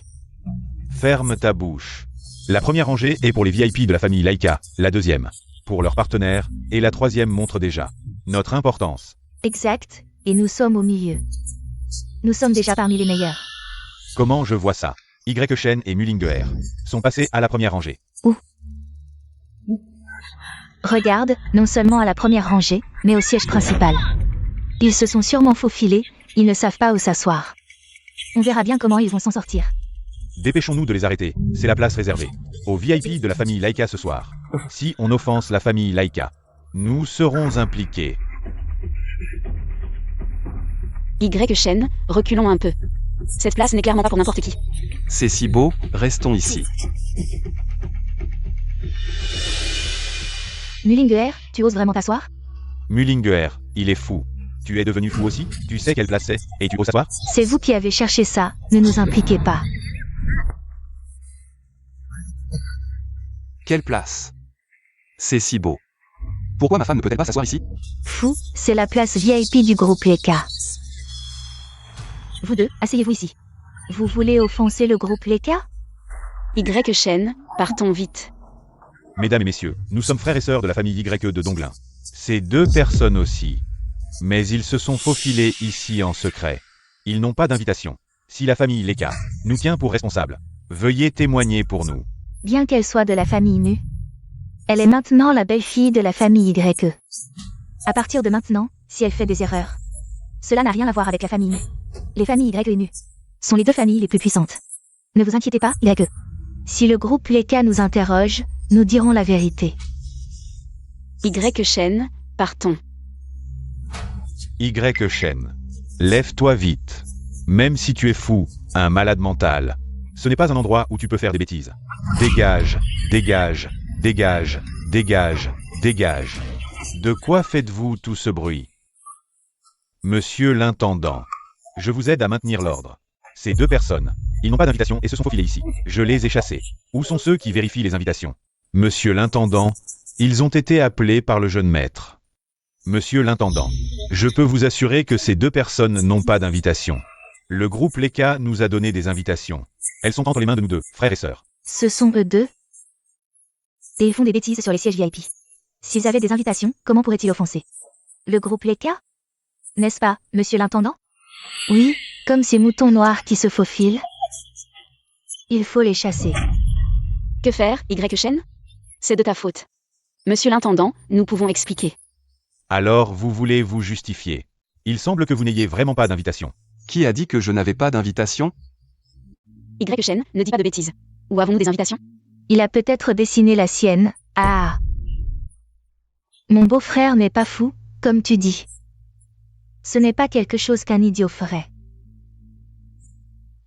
Ferme ta bouche. La première rangée est pour les VIP de la famille Laika, la deuxième pour leurs partenaires, et la troisième montre déjà notre importance. Exact, et nous sommes au milieu. Nous sommes déjà parmi les meilleurs. Comment je vois ça? Y Shen et Mullinger sont passés à la première rangée. Regarde, non seulement à la première rangée, mais au siège principal. Ils se sont sûrement faufilés, ils ne savent pas où s'asseoir. On verra bien comment ils vont s'en sortir. Dépêchons-nous de les arrêter, c'est la place réservée aux VIP de la famille Laika ce soir. Si on offense la famille Laika, nous serons impliqués. Y Shen, reculons un peu. Cette place n'est clairement pas pour n'importe qui. C'est si beau, restons ici. Mullinger, tu oses vraiment t'asseoir? Mullinger, il est fou. Tu es devenu fou aussi? Tu sais quelle place c'est? Et tu oses s'asseoir? C'est vous qui avez cherché ça, ne nous impliquez pas. Quelle place? C'est si beau. Pourquoi ma femme ne peut-elle pas s'asseoir ici? Fou, c'est la place VIP du groupe Leka. Vous deux, asseyez-vous ici. Vous voulez offenser le groupe Leka? Y Shen, partons vite. Mesdames et messieurs, nous sommes frères et sœurs de la famille Y de Donglin. Ces deux personnes aussi. Mais ils se sont faufilés ici en secret. Ils n'ont pas d'invitation. Si la famille Leka nous tient pour responsables, veuillez témoigner pour nous. Bien qu'elle soit de la famille Mu, elle est maintenant la belle-fille de la famille Y. À partir de maintenant, si elle fait des erreurs, cela n'a rien à voir avec la famille Mu. Les familles Y et Mu sont les deux familles les plus puissantes. Ne vous inquiétez pas, Y. Si le groupe Leka nous interroge, nous dirons la vérité. Y Shen, partons. Y Shen, lève-toi vite. Même si tu es fou, un malade mental, ce n'est pas un endroit où tu peux faire des bêtises. Dégage, dégage, dégage, dégage, dégage. De quoi faites-vous tout ce bruit? Monsieur l'intendant, je vous aide à maintenir l'ordre. Ces deux personnes, ils n'ont pas d'invitation et se sont faufilés ici. Je les ai chassés. Où sont ceux qui vérifient les invitations? Monsieur l'intendant, ils ont été appelés par le jeune maître. Monsieur l'intendant, je peux vous assurer que ces deux personnes n'ont pas d'invitation. Le groupe Leka nous a donné des invitations. Elles sont entre les mains de nous deux, frères et sœurs. Ce sont eux deux. Et ils font des bêtises sur les sièges VIP. S'ils avaient des invitations, comment pourraient-ils offenser le groupe Leka? N'est-ce pas, monsieur l'intendant? Oui, comme ces moutons noirs qui se faufilent. Il faut les chasser. Que faire, Y Shen? C'est de ta faute. Monsieur l'intendant, nous pouvons expliquer. Alors vous voulez vous justifier. Il semble que vous n'ayez vraiment pas d'invitation. Qui a dit que je n'avais pas d'invitation? Y Shen, ne dis pas de bêtises. Où avons-nous des invitations? Il a peut-être dessiné la sienne. Ah! Mon beau-frère n'est pas fou, comme tu dis. Ce n'est pas quelque chose qu'un idiot ferait.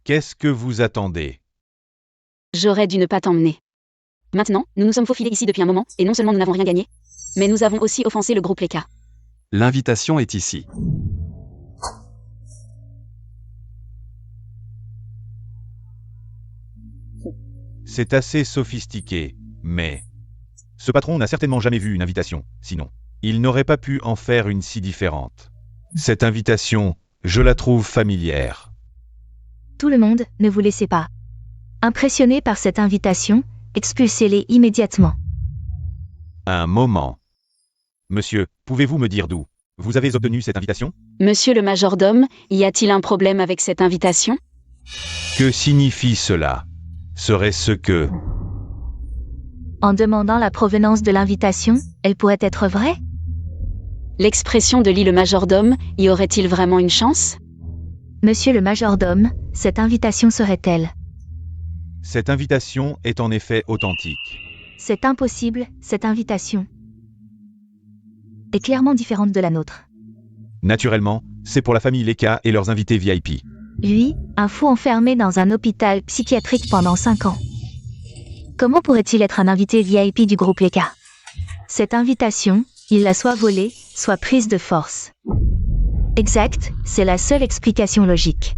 Qu'est-ce que vous attendez? J'aurais dû ne pas t'emmener. Maintenant, nous nous sommes faufilés ici depuis un moment, et non seulement nous n'avons rien gagné, mais nous avons aussi offensé le groupe Leka. L'invitation est ici. C'est assez sophistiqué, mais... Ce patron n'a certainement jamais vu une invitation, sinon, il n'aurait pas pu en faire une si différente. Cette invitation, je la trouve familière. Tout le monde, ne vous laissez pas. Impressionné par cette invitation, expulsez-les immédiatement. Un moment. Monsieur, pouvez-vous me dire d'où vous avez obtenu cette invitation? Monsieur le majordome, y a-t-il un problème avec cette invitation? Que signifie cela? Serait-ce que... En demandant la provenance de l'invitation, elle pourrait être vraie? L'expression de lit le majordome, y aurait-il vraiment une chance? Monsieur le majordome, cette invitation serait-elle? Cette invitation est en effet authentique. C'est impossible, cette invitation est clairement différente de la nôtre. Naturellement, c'est pour la famille Leka et leurs invités VIP. Lui, un fou enfermé dans un hôpital psychiatrique pendant 5 ans. Comment pourrait-il être un invité VIP du groupe Leka? Cette invitation, il l'a soit volée, soit prise de force. Exact, c'est la seule explication logique.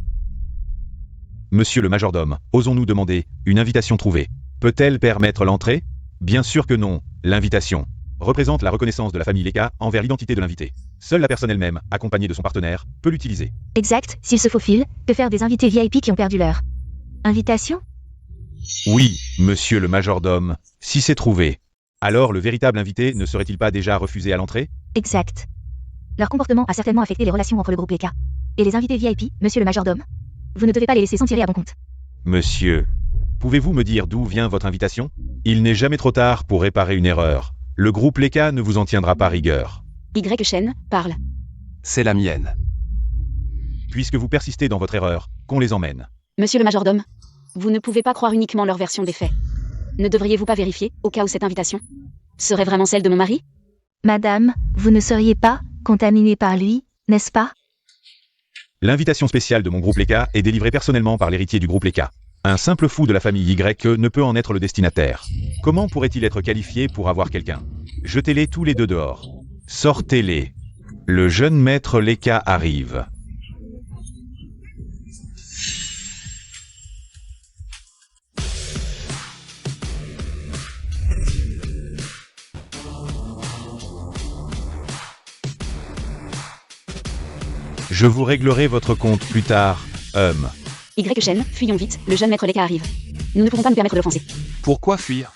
Monsieur le majordome, osons-nous demander, une invitation trouvée, peut-elle permettre l'entrée? Bien sûr que non, l'invitation représente la reconnaissance de la famille Leka envers l'identité de l'invité. Seule la personne elle-même, accompagnée de son partenaire, peut l'utiliser. Exact, s'il se faufile, que faire des invités VIP qui ont perdu leur invitation? Oui, monsieur le majordome, si c'est trouvé. Alors le véritable invité ne serait-il pas déjà refusé à l'entrée? Exact. Leur comportement a certainement affecté les relations entre le groupe Leka et les invités VIP, monsieur le majordome. Vous ne devez pas les laisser s'en tirer à bon compte. Monsieur, pouvez-vous me dire d'où vient votre invitation? Il n'est jamais trop tard pour réparer une erreur. Le groupe Leka ne vous en tiendra pas rigueur. Y. Shen, parle. C'est la mienne. Puisque vous persistez dans votre erreur, qu'on les emmène. Monsieur le majordome, vous ne pouvez pas croire uniquement leur version des faits. Ne devriez-vous pas vérifier, au cas où cette invitation serait vraiment celle de mon mari? Madame, vous ne seriez pas contaminée par lui, n'est-ce pas? L'invitation spéciale de mon groupe Leka est délivrée personnellement par l'héritier du groupe Leka. Un simple fou de la famille Y ne peut en être le destinataire. Comment pourrait-il être qualifié pour avoir quelqu'un? Jetez-les tous les deux dehors. Sortez-les. Le jeune maître Leka arrive. Je vous réglerai votre compte plus tard, Y. Shen, fuyons vite, le jeune maître Leka arrive. Nous ne pouvons pas nous permettre de l'offenser. Pourquoi fuir?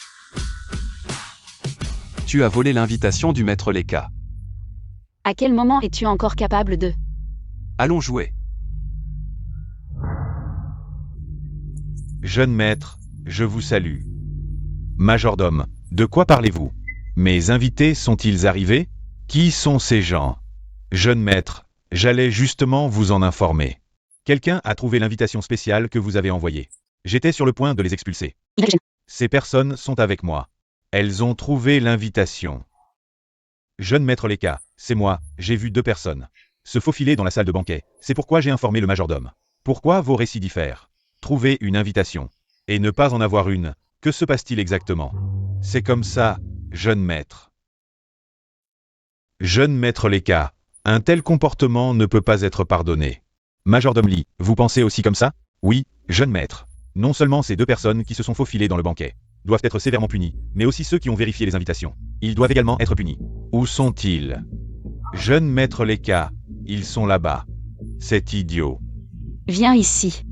Tu as volé l'invitation du maître Leka. À quel moment es-tu encore capable de... Allons jouer. Jeune maître, je vous salue. Majordome, de quoi parlez-vous? Mes invités sont-ils arrivés? Qui sont ces gens? Jeune maître, j'allais justement vous en informer. Quelqu'un a trouvé l'invitation spéciale que vous avez envoyée. J'étais sur le point de les expulser. Y. Shen. Ces personnes sont avec moi. Elles ont trouvé l'invitation. Jeune maître Leka, c'est moi, j'ai vu 2 personnes se faufiler dans la salle de banquet. C'est pourquoi j'ai informé le majordome. Pourquoi vos récits diffèrent? Trouver une invitation et ne pas en avoir une, que se passe-t-il exactement? C'est comme ça, jeune maître. Jeune maître Leka, un tel comportement ne peut pas être pardonné. Majordome Lee, vous pensez aussi comme ça? Oui, jeune maître. Non seulement ces 2 personnes qui se sont faufilées dans le banquet doivent être sévèrement punis, mais aussi ceux qui ont vérifié les invitations. Ils doivent également être punis. Où sont-ils? Jeune maître Leka, ils sont là-bas. C'est idiot. Viens ici.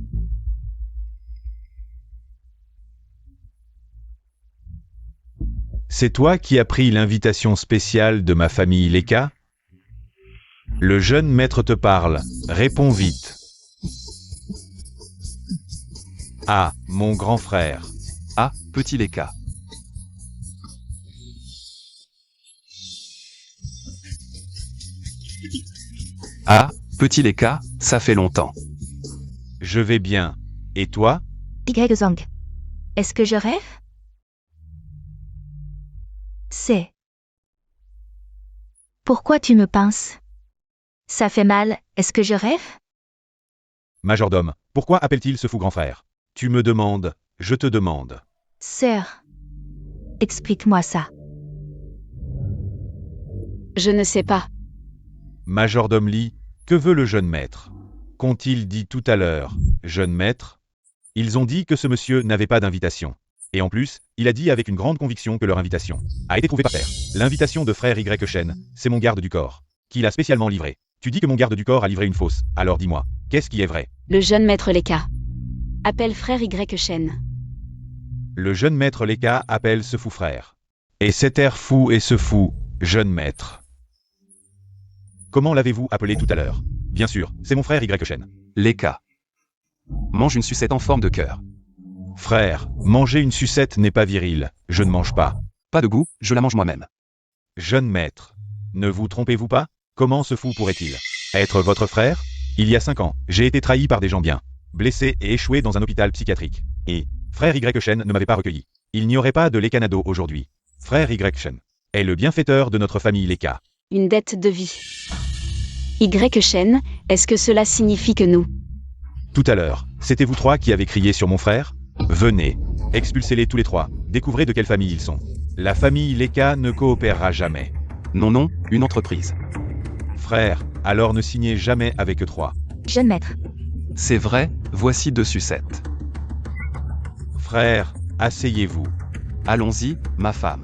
C'est toi qui as pris l'invitation spéciale de ma famille Leka? Le jeune maître te parle, réponds vite. Ah, mon grand frère. Ah, petit Leka. Ah, petit Leka, ça fait longtemps. Je vais bien. Et toi? Y. Zhang. Est-ce que je rêve? C'est... Pourquoi tu me pinces? Ça fait mal, est-ce que je rêve? Majordome, pourquoi appelle-t-il ce fou grand frère? Tu me demandes, je te demande. Sœur, explique-moi ça. Je ne sais pas. Majordome Lee, que veut le jeune maître? Qu'ont-ils dit tout à l'heure, jeune maître? Ils ont dit que ce monsieur n'avait pas d'invitation. Et en plus, il a dit avec une grande conviction que leur invitation a été trouvée par terre. L'invitation de frère Y. Shen, c'est mon garde du corps, qui l'a spécialement livrée. Tu dis que mon garde du corps a livré une fausse, alors dis-moi, qu'est-ce qui est vrai? Le jeune maître Leka appelle frère Y. Shen. Le jeune maître Leka appelle ce fou frère. Et cet air fou et ce fou, jeune maître. Comment l'avez-vous appelé tout à l'heure? Bien sûr, c'est mon frère Y. Shen. Leka. Mange une sucette en forme de cœur. Frère, manger une sucette n'est pas viril, je ne mange pas. Pas de goût, je la mange moi-même. Jeune maître, ne vous trompez-vous pas? Comment ce fou pourrait-il être votre frère? Il y a 5 ans, j'ai été trahi par des gens bien, blessé et échoué dans un hôpital psychiatrique. Et frère Y. Shen ne m'avait pas recueilli. Il n'y aurait pas de Lekanado aujourd'hui. Frère Y. Shen est le bienfaiteur de notre famille Leka. Une dette de vie. Y. Shen, est-ce que cela signifie que nous... Tout à l'heure, c'était vous 3 qui avez crié sur mon frère? Venez, expulsez-les tous les 3, découvrez de quelle famille ils sont. La famille Leka ne coopérera jamais. Non, une entreprise. Frère, alors ne signez jamais avec eux 3. Jeune maître. C'est vrai, voici 2 sucettes. Frère, asseyez-vous. Allons-y, ma femme.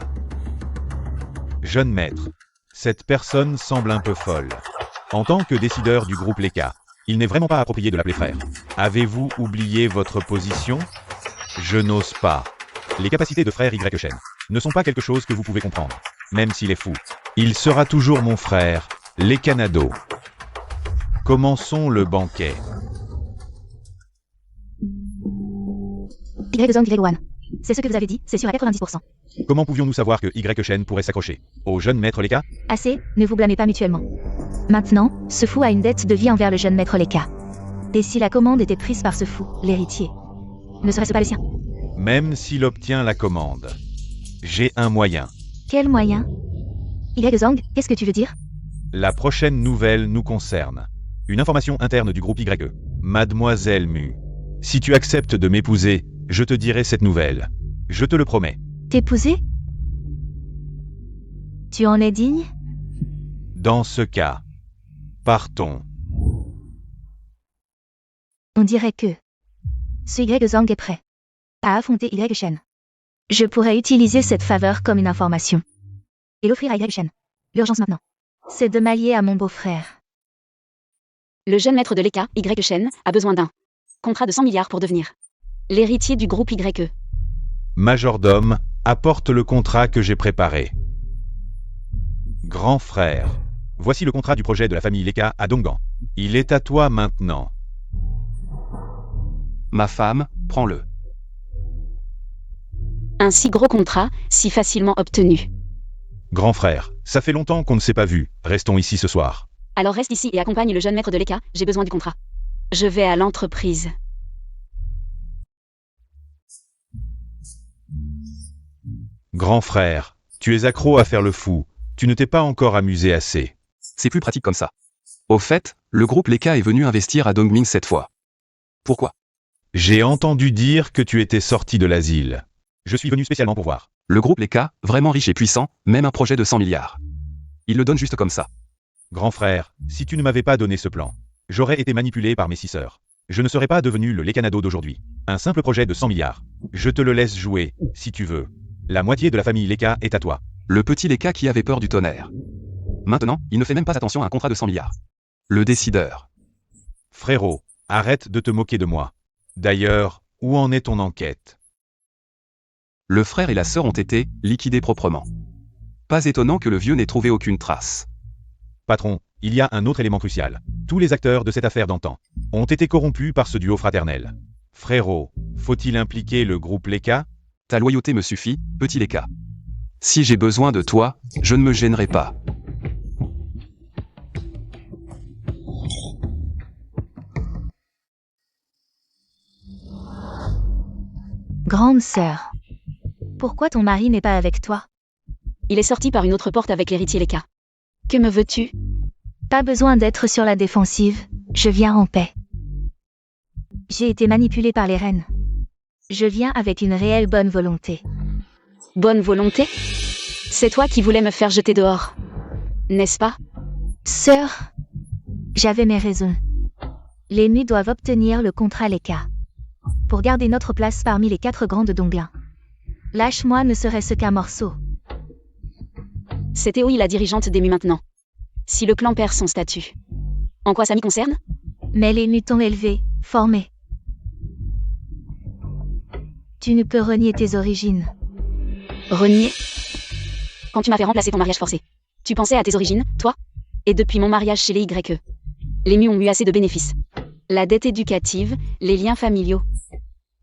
Jeune maître, cette personne semble un peu folle. En tant que décideur du groupe Leka, il n'est vraiment pas approprié de l'appeler frère. Avez-vous oublié votre position? Je n'ose pas. Les capacités de frère Y. Shen ne sont pas quelque chose que vous pouvez comprendre. Même s'il est fou, il sera toujours mon frère, Lekanado. Commençons le banquet. Y1. C'est ce que vous avez dit, c'est sûr à 90%. Comment pouvions-nous savoir que Y. Shen pourrait s'accrocher au jeune maître Leka? Assez, ne vous blâmez pas mutuellement. Maintenant, ce fou a une dette de vie envers le jeune maître Leka. Et si la commande était prise par ce fou, l'héritier, ne serait-ce pas le sien? Même s'il obtient la commande, j'ai un moyen. Quel moyen? Y-Zang, qu'est-ce que tu veux dire? La prochaine nouvelle nous concerne. Une information interne du groupe YE. Mademoiselle Mu, si tu acceptes de m'épouser, je te dirai cette nouvelle. Je te le promets. T'épouser? Tu en es digne? Dans ce cas, partons. On dirait que ce Y-Zang est prêt à affronter Y. Shen. Je pourrais utiliser cette faveur comme une information et l'offrir à Y. Shen. L'urgence maintenant, c'est de m'allier à mon beau-frère. Le jeune maître de Leka, Y. Shen, a besoin d'un contrat de 100 milliards pour devenir l'héritier du groupe YE. Majordome, apporte le contrat que j'ai préparé. Grand frère, voici le contrat du projet de la famille Leka à Donggan. Il est à toi maintenant. Ma femme, prends-le. Un si gros contrat, si facilement obtenu. Grand frère, ça fait longtemps qu'on ne s'est pas vu, restons ici ce soir. Alors reste ici et accompagne le jeune maître de Leka, j'ai besoin du contrat. Je vais à l'entreprise. Grand frère, tu es accro à faire le fou, tu ne t'es pas encore amusé assez. C'est plus pratique comme ça. Au fait, le groupe Leka est venu investir à Dongming cette fois. Pourquoi? J'ai entendu dire que tu étais sorti de l'asile. Je suis venu spécialement pour voir. Le groupe Leka, vraiment riche et puissant, même un projet de 100 milliards. Il le donne juste comme ça. Grand frère, si tu ne m'avais pas donné ce plan, j'aurais été manipulé par mes 6 sœurs. Je ne serais pas devenu le Lekanado d'aujourd'hui. Un simple projet de 100 milliards. Je te le laisse jouer, si tu veux. La moitié de la famille Leka est à toi. Le petit Leka qui avait peur du tonnerre. Maintenant, il ne fait même pas attention à un contrat de 100 milliards. Le décideur. Frérot, arrête de te moquer de moi. D'ailleurs, où en est ton enquête? Le frère et la sœur ont été liquidés proprement. Pas étonnant que le vieux n'ait trouvé aucune trace. Patron, il y a un autre élément crucial. Tous les acteurs de cette affaire d'antan ont été corrompus par ce duo fraternel. Frérot, faut-il impliquer le groupe Leka? Ta loyauté me suffit, petit Leka. Si j'ai besoin de toi, je ne me gênerai pas. Grande sœur, pourquoi ton mari n'est pas avec toi? Il est sorti par une autre porte avec l'héritier Leka. Que me veux-tu? Pas besoin d'être sur la défensive, je viens en paix. J'ai été manipulée par les reines. Je viens avec une réelle bonne volonté. Bonne volonté? C'est toi qui voulais me faire jeter dehors, n'est-ce pas? Sœur, j'avais mes raisons. Les nus doivent obtenir le contrat Leka. Pour garder notre place parmi les 4 grands de Donglin. Lâche-moi ne serait-ce qu'un morceau. C'est Théoï la dirigeante des Mu maintenant. Si le clan perd son statut. En quoi ça m'y concerne? Mais les Mu t'ont élevé, formé. Tu ne peux renier tes origines. Renier? Quand tu m'as fait remplacer ton mariage forcé. Tu pensais à tes origines, toi? Et depuis mon mariage chez les YE. Les Mu ont eu assez de bénéfices. La dette éducative, les liens familiaux.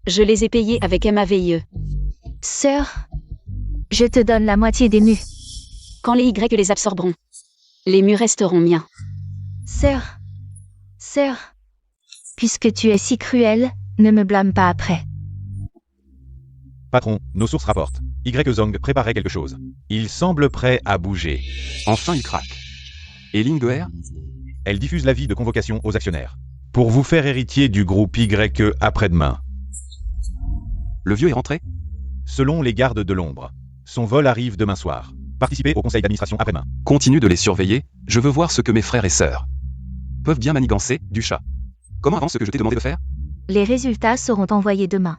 Je les ai payés avec MAVIE. Sœur, je te donne la moitié des Mu. Quand les Y les absorberont, les Mu resteront miens. Sœur, puisque tu es si cruelle, ne me blâme pas après. Patron, nos sources rapportent. Zong préparait quelque chose. Il semble prêt à bouger. Enfin il craque. Et Linguer? Elle diffuse l'avis de convocation aux actionnaires. Pour vous faire héritier du groupe YE après-demain. Le vieux est rentré? Selon les gardes de l'ombre. Son vol arrive demain soir. Participez au conseil d'administration après-demain. Continue de les surveiller, je veux voir ce que mes frères et sœurs peuvent bien manigancer, du chat. Comment avance ce que je t'ai demandé de faire? Les résultats seront envoyés demain.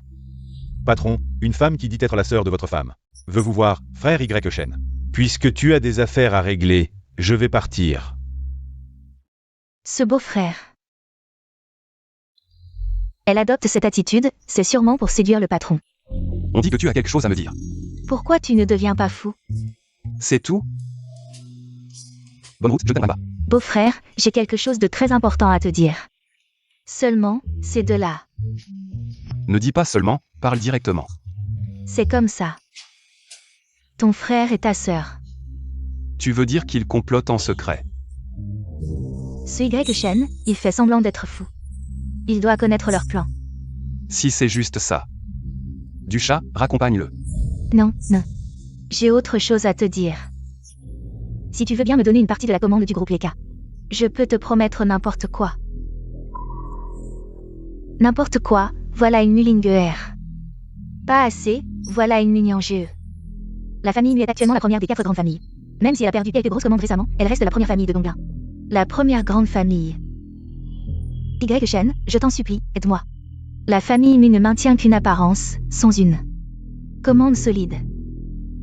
Patron, une femme qui dit être la sœur de votre femme veut vous voir, frère Y Shen. Puisque tu as des affaires à régler, je vais partir. Ce beau-frère. Elle adopte cette attitude, c'est sûrement pour séduire le patron. On dit que tu as quelque chose à me dire. Pourquoi tu ne deviens pas fou? C'est tout? Bonne route, je t'aimerai pas. Beau-frère, j'ai quelque chose de très important à te dire. Seulement, c'est de là. Ne dis pas seulement, parle directement. C'est comme ça. Ton frère et ta sœur. Tu veux dire qu'ils complotent en secret? Ce Y Shen, il fait semblant d'être fou. Il doit connaître leur plan. Si c'est juste ça. Du chat, raccompagne-le. Non. J'ai autre chose à te dire. Si tu veux bien me donner une partie de la commande du groupe Leka, je peux te promettre n'importe quoi. N'importe quoi, voilà une Mullinger. Pas assez, voilà une Mullinger. La famille Mu est actuellement la première des 4 grandes familles. Même si elle a perdu quelques grosses commandes récemment, elle reste la première famille de Donglin. La première grande famille. Y Shen, je t'en supplie, aide-moi. La famille Mu ne maintient qu'une apparence, sans une commande solide.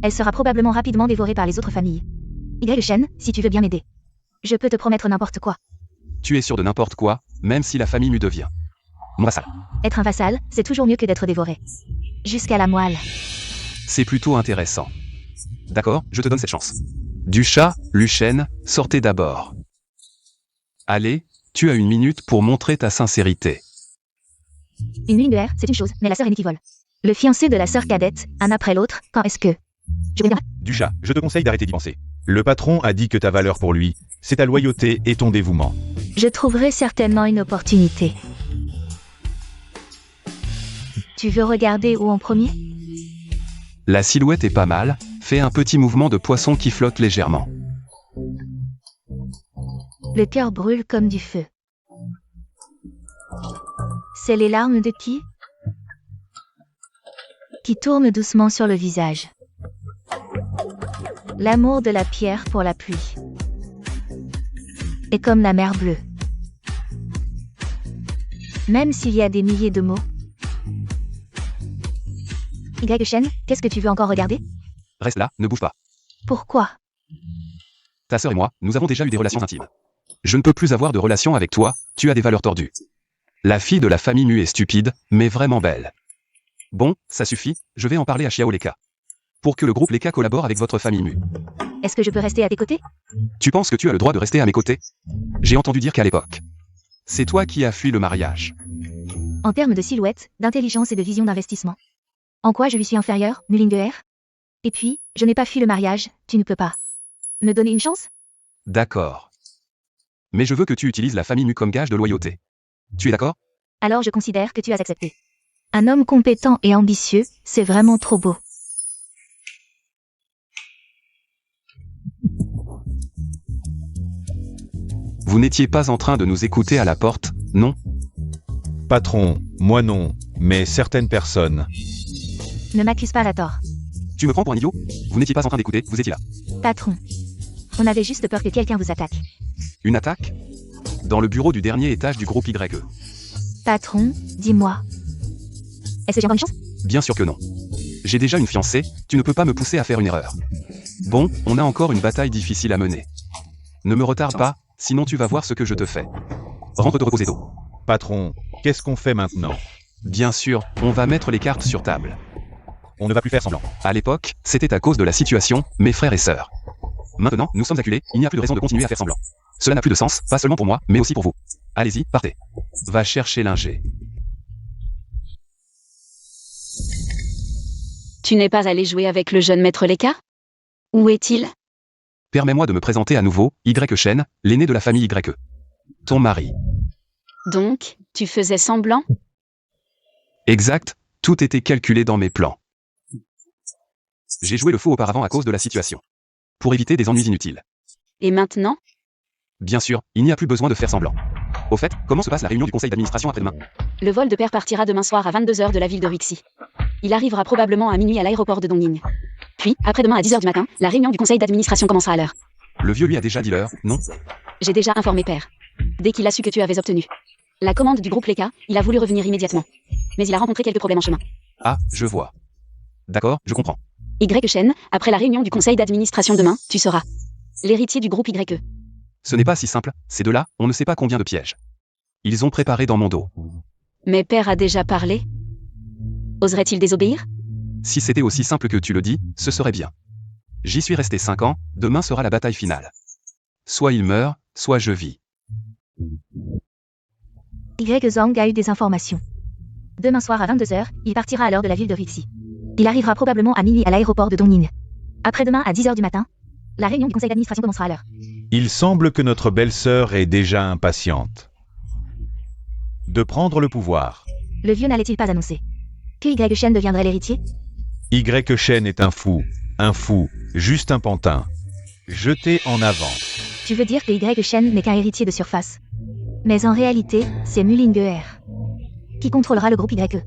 Elle sera probablement rapidement dévorée par les autres familles. Y Shen, si tu veux bien m'aider. Je peux te promettre n'importe quoi. Tu es sûr de n'importe quoi, même si la famille Mu devient mon vassal. Être un vassal, c'est toujours mieux que d'être dévoré. Jusqu'à la moelle. C'est plutôt intéressant. D'accord, je te donne cette chance. Du chat, Luchen, sortez d'abord. Allez, tu as 1 minute pour montrer ta sincérité. Une Mullinger, c'est une chose, mais la sœur est Nikivol. Le fiancé de la sœur cadette, un après l'autre, quand est-ce que... Je viendrai. Du chat, je te conseille d'arrêter d'y penser. Le patron a dit que ta valeur pour lui, c'est ta loyauté et ton dévouement. Je trouverai certainement une opportunité. Tu veux regarder où en premier? La silhouette est pas mal, fais un petit mouvement de poisson qui flotte légèrement. Le cœur brûle comme du feu. C'est les larmes de qui? Qui tournent doucement sur le visage. L'amour de la pierre pour la pluie. Et comme la mer bleue. Même s'il y a des milliers de mots. Y Shen, qu'est-ce que tu veux encore regarder? Reste là, ne bouge pas. Pourquoi? Ta sœur et moi, nous avons déjà eu des relations intimes. Je ne peux plus avoir de relation avec toi, tu as des valeurs tordues. La fille de la famille Mu est stupide, mais vraiment belle. Bon, ça suffit, je vais en parler à Xiao Leka. Pour que le groupe Leka collabore avec votre famille Mu. Est-ce que je peux rester à tes côtés? Tu penses que tu as le droit de rester à mes côtés? J'ai entendu dire qu'à l'époque, c'est toi qui as fui le mariage. En termes de silhouette, d'intelligence et de vision d'investissement. En quoi je lui suis inférieure, Mullinger? Et puis, je n'ai pas fui le mariage, tu ne peux pas. Me donner une chance? D'accord. Mais je veux que tu utilises la famille Mu comme gage de loyauté. Tu es d'accord? Alors je considère que tu as accepté. Un homme compétent et ambitieux, c'est vraiment trop beau. Vous n'étiez pas en train de nous écouter à la porte, non? Patron, moi non, mais certaines personnes. Ne m'accuse pas à tort. Tu me prends pour un idiot? Vous n'étiez pas en train d'écouter, vous étiez là. Patron. On avait juste peur que quelqu'un vous attaque. Une attaque? Dans le bureau du dernier étage du groupe YE. Patron, dis-moi. Est-ce que j'ai encore une chance? Bien sûr que non. J'ai déjà une fiancée, tu ne peux pas me pousser à faire une erreur. Bon, on a encore une bataille difficile à mener. Ne me retarde pas, sinon tu vas voir ce que je te fais. Rentre te reposer tôt. Patron, qu'est-ce qu'on fait maintenant? Bien sûr, on va mettre les cartes sur table. On ne va plus faire semblant. À l'époque, c'était à cause de la situation, mes frères et sœurs. Maintenant, nous sommes acculés, il n'y a plus de raison de continuer à faire semblant. Cela n'a plus de sens, pas seulement pour moi, mais aussi pour vous. Allez-y, partez. Va chercher l'ingé. Tu n'es pas allé jouer avec le jeune maître Leka? Où est-il? Permets-moi de me présenter à nouveau, Y Shen, l'aîné de la famille YE. Ton mari. Donc, tu faisais semblant? Exact, tout était calculé dans mes plans. J'ai joué le faux auparavant à cause de la situation. Pour éviter des ennuis inutiles. Et maintenant? Bien sûr, il n'y a plus besoin de faire semblant. Au fait, comment se passe la réunion du conseil d'administration après-demain? Le vol de père partira demain soir à 22h de la ville de Ruixi. Il arrivera probablement à minuit à l'aéroport de Dongning. Puis, après-demain à 10h du matin, la réunion du conseil d'administration commencera à l'heure. Le vieux lui a déjà dit l'heure, non? J'ai déjà informé père. Dès qu'il a su que tu avais obtenu la commande du groupe Leka, il a voulu revenir immédiatement. Mais il a rencontré quelques problèmes en chemin. Ah, je vois. D'accord, je comprends. Y Shen, après la réunion du conseil d'administration demain, tu seras l'héritier du groupe YE. Ce n'est pas si simple, ces deux-là, on ne sait pas combien de pièges. Ils ont préparé dans mon dos. Mais père a déjà parlé? Oserait-il désobéir? Si c'était aussi simple que tu le dis, ce serait bien. J'y suis resté 5 ans, demain sera la bataille finale. Soit il meurt, soit je vis. Y Zhang a eu des informations. Demain soir à 22h, il partira à l'heure de la ville de Ruixi. Il arrivera probablement à minuit à l'aéroport de Dongning. Après-demain à 10h du matin, la réunion du conseil d'administration commencera à l'heure. Il semble que notre belle-sœur est déjà impatiente de prendre le pouvoir. Le vieux n'allait-il pas annoncer que Y Shen deviendrait l'héritier? Y Shen est un fou, juste un pantin. Jeté en avant. Tu veux dire que Y Shen n'est qu'un héritier de surface. Mais en réalité, c'est Mulinger qui contrôlera le groupe YE.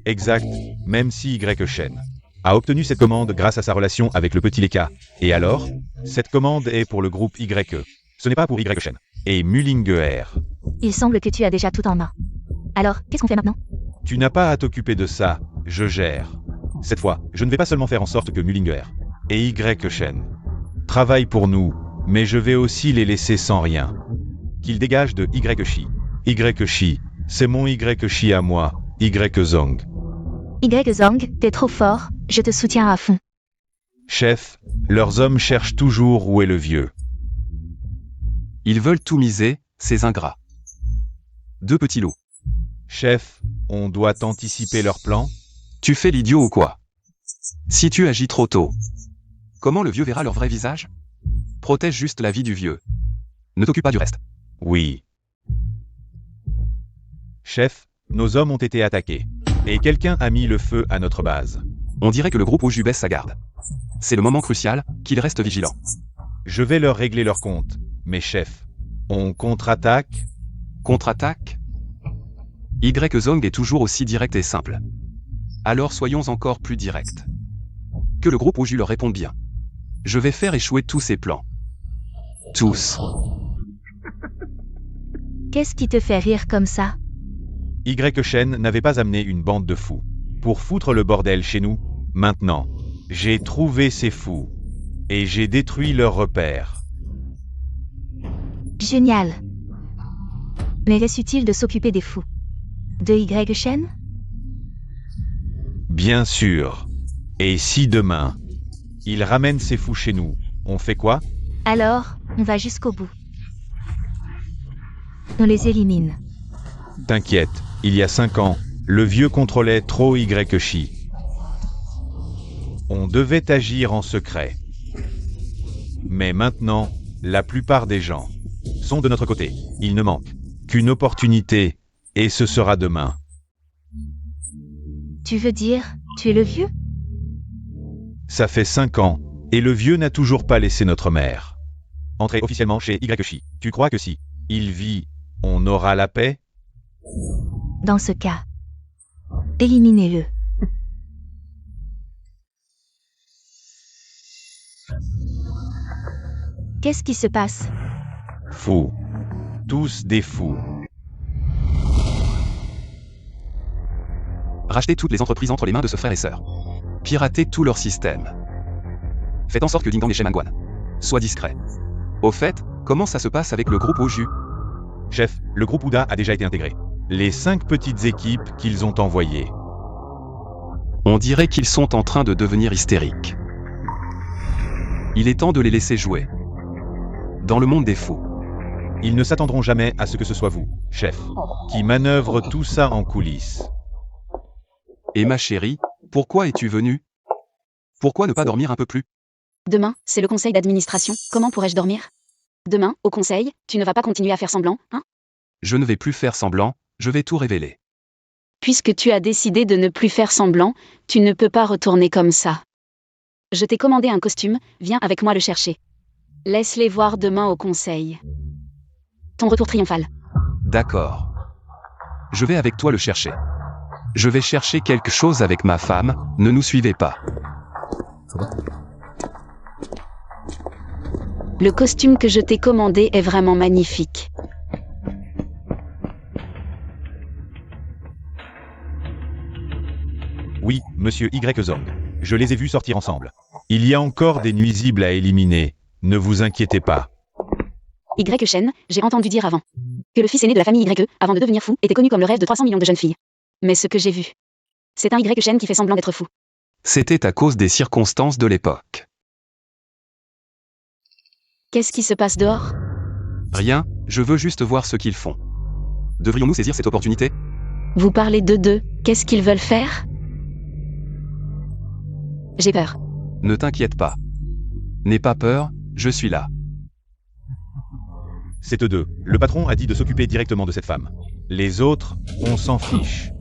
Exact, même si Y Shen a obtenu cette commande grâce à sa relation avec le petit Leka. Et alors, cette commande est pour le groupe YE. Ce n'est pas pour Y Shen. Et Mulinger. Il semble que tu as déjà tout en main. Alors, qu'est-ce qu'on fait maintenant? Tu n'as pas à t'occuper de ça, je gère. Cette fois, je ne vais pas seulement faire en sorte que Mulinger et Y Shen travaillent pour nous, mais je vais aussi les laisser sans rien. Qu'ils dégagent de Y-Chi. Y-Chi, c'est mon Y-Chi à moi, Y-Zhang. Y Zhang, t'es trop fort, je te soutiens à fond. Chef, leurs hommes cherchent toujours où est le vieux. Ils veulent tout miser, ces ingrats. Deux petits loups. Chef, on doit anticiper leurs plans? Tu fais l'idiot ou quoi? Si tu agis trop tôt, comment le vieux verra leur vrai visage? Protège juste la vie du vieux. Ne t'occupe pas du reste. Oui. Chef, nos hommes ont été attaqués. Et quelqu'un a mis le feu à notre base. On dirait que le groupe Oju baisse sa garde. C'est le moment crucial, qu'ils restent vigilants. Je vais leur régler leur compte. Mais chef, on contre-attaque? Contre-attaque? Y-Zhang est toujours aussi direct et simple. Alors soyons encore plus directs. Que le groupe Oju leur réponde bien. Je vais faire échouer tous ces plans. Tous. Qu'est-ce qui te fait rire comme ça? Y Shen n'avait pas amené une bande de fous pour foutre le bordel chez nous. Maintenant, j'ai trouvé ces fous et j'ai détruit leurs repères. Génial. Mais est-ce utile de s'occuper des fous de Y Shen? Bien sûr. Et si demain, ils ramènent ces fous chez nous, on fait quoi? Alors, on va jusqu'au bout. On les élimine. T'inquiète, il y a 5 ans, le vieux contrôlait trop Y-Chi. On devait agir en secret. Mais maintenant, la plupart des gens sont de notre côté. Il ne manque qu'une opportunité, et ce sera demain. Tu veux dire, tu es le vieux? Ça fait 5 ans, et le vieux n'a toujours pas laissé notre mère entrer officiellement chez Y-Chi. Tu crois que si il vit, on aura la paix? Dans ce cas, éliminez-le. Qu'est-ce qui se passe? Fous. Tous des fous. Racheter toutes les entreprises entre les mains de ce frère et sœur. Pirater tout leur système. Faites en sorte que Dingdong et Shemangwan soient discrets. Au fait, comment ça se passe avec le groupe au jus? Chef, le groupe Ouda a déjà été intégré. Les 5 petites équipes qu'ils ont envoyées. On dirait qu'ils sont en train de devenir hystériques. Il est temps de les laisser jouer. Dans le monde des fous. Ils ne s'attendront jamais à ce que ce soit vous, chef, qui manœuvre tout ça en coulisses. Et ma chérie, pourquoi es-tu venue? Pourquoi ne pas dormir un peu plus? Demain, c'est le conseil d'administration. Comment pourrais-je dormir? Demain, au conseil, tu ne vas pas continuer à faire semblant, hein? Je ne vais plus faire semblant, je vais tout révéler. Puisque tu as décidé de ne plus faire semblant, tu ne peux pas retourner comme ça. Je t'ai commandé un costume, viens avec moi le chercher. Laisse-les voir demain au conseil. Ton retour triomphal. D'accord. Je vais avec toi le chercher. Je vais chercher quelque chose avec ma femme, ne nous suivez pas. Le costume que je t'ai commandé est vraiment magnifique. Oui, monsieur Y Zong. Je les ai vus sortir ensemble. Il y a encore des nuisibles à éliminer. Ne vous inquiétez pas. Y Shen, j'ai entendu dire avant que le fils aîné de la famille YE, avant de devenir fou, était connu comme le rêve de 300 millions de jeunes filles. Mais ce que j'ai vu, c'est un Y Shen qui fait semblant d'être fou. C'était à cause des circonstances de l'époque. Qu'est-ce qui se passe dehors? Rien, je veux juste voir ce qu'ils font. Devrions-nous saisir cette opportunité? Vous parlez d'eux deux, qu'est-ce qu'ils veulent faire? J'ai peur. Ne t'inquiète pas. N'aie pas peur, je suis là. C'est eux deux. Le patron a dit de s'occuper directement de cette femme. Les autres, on s'en fiche.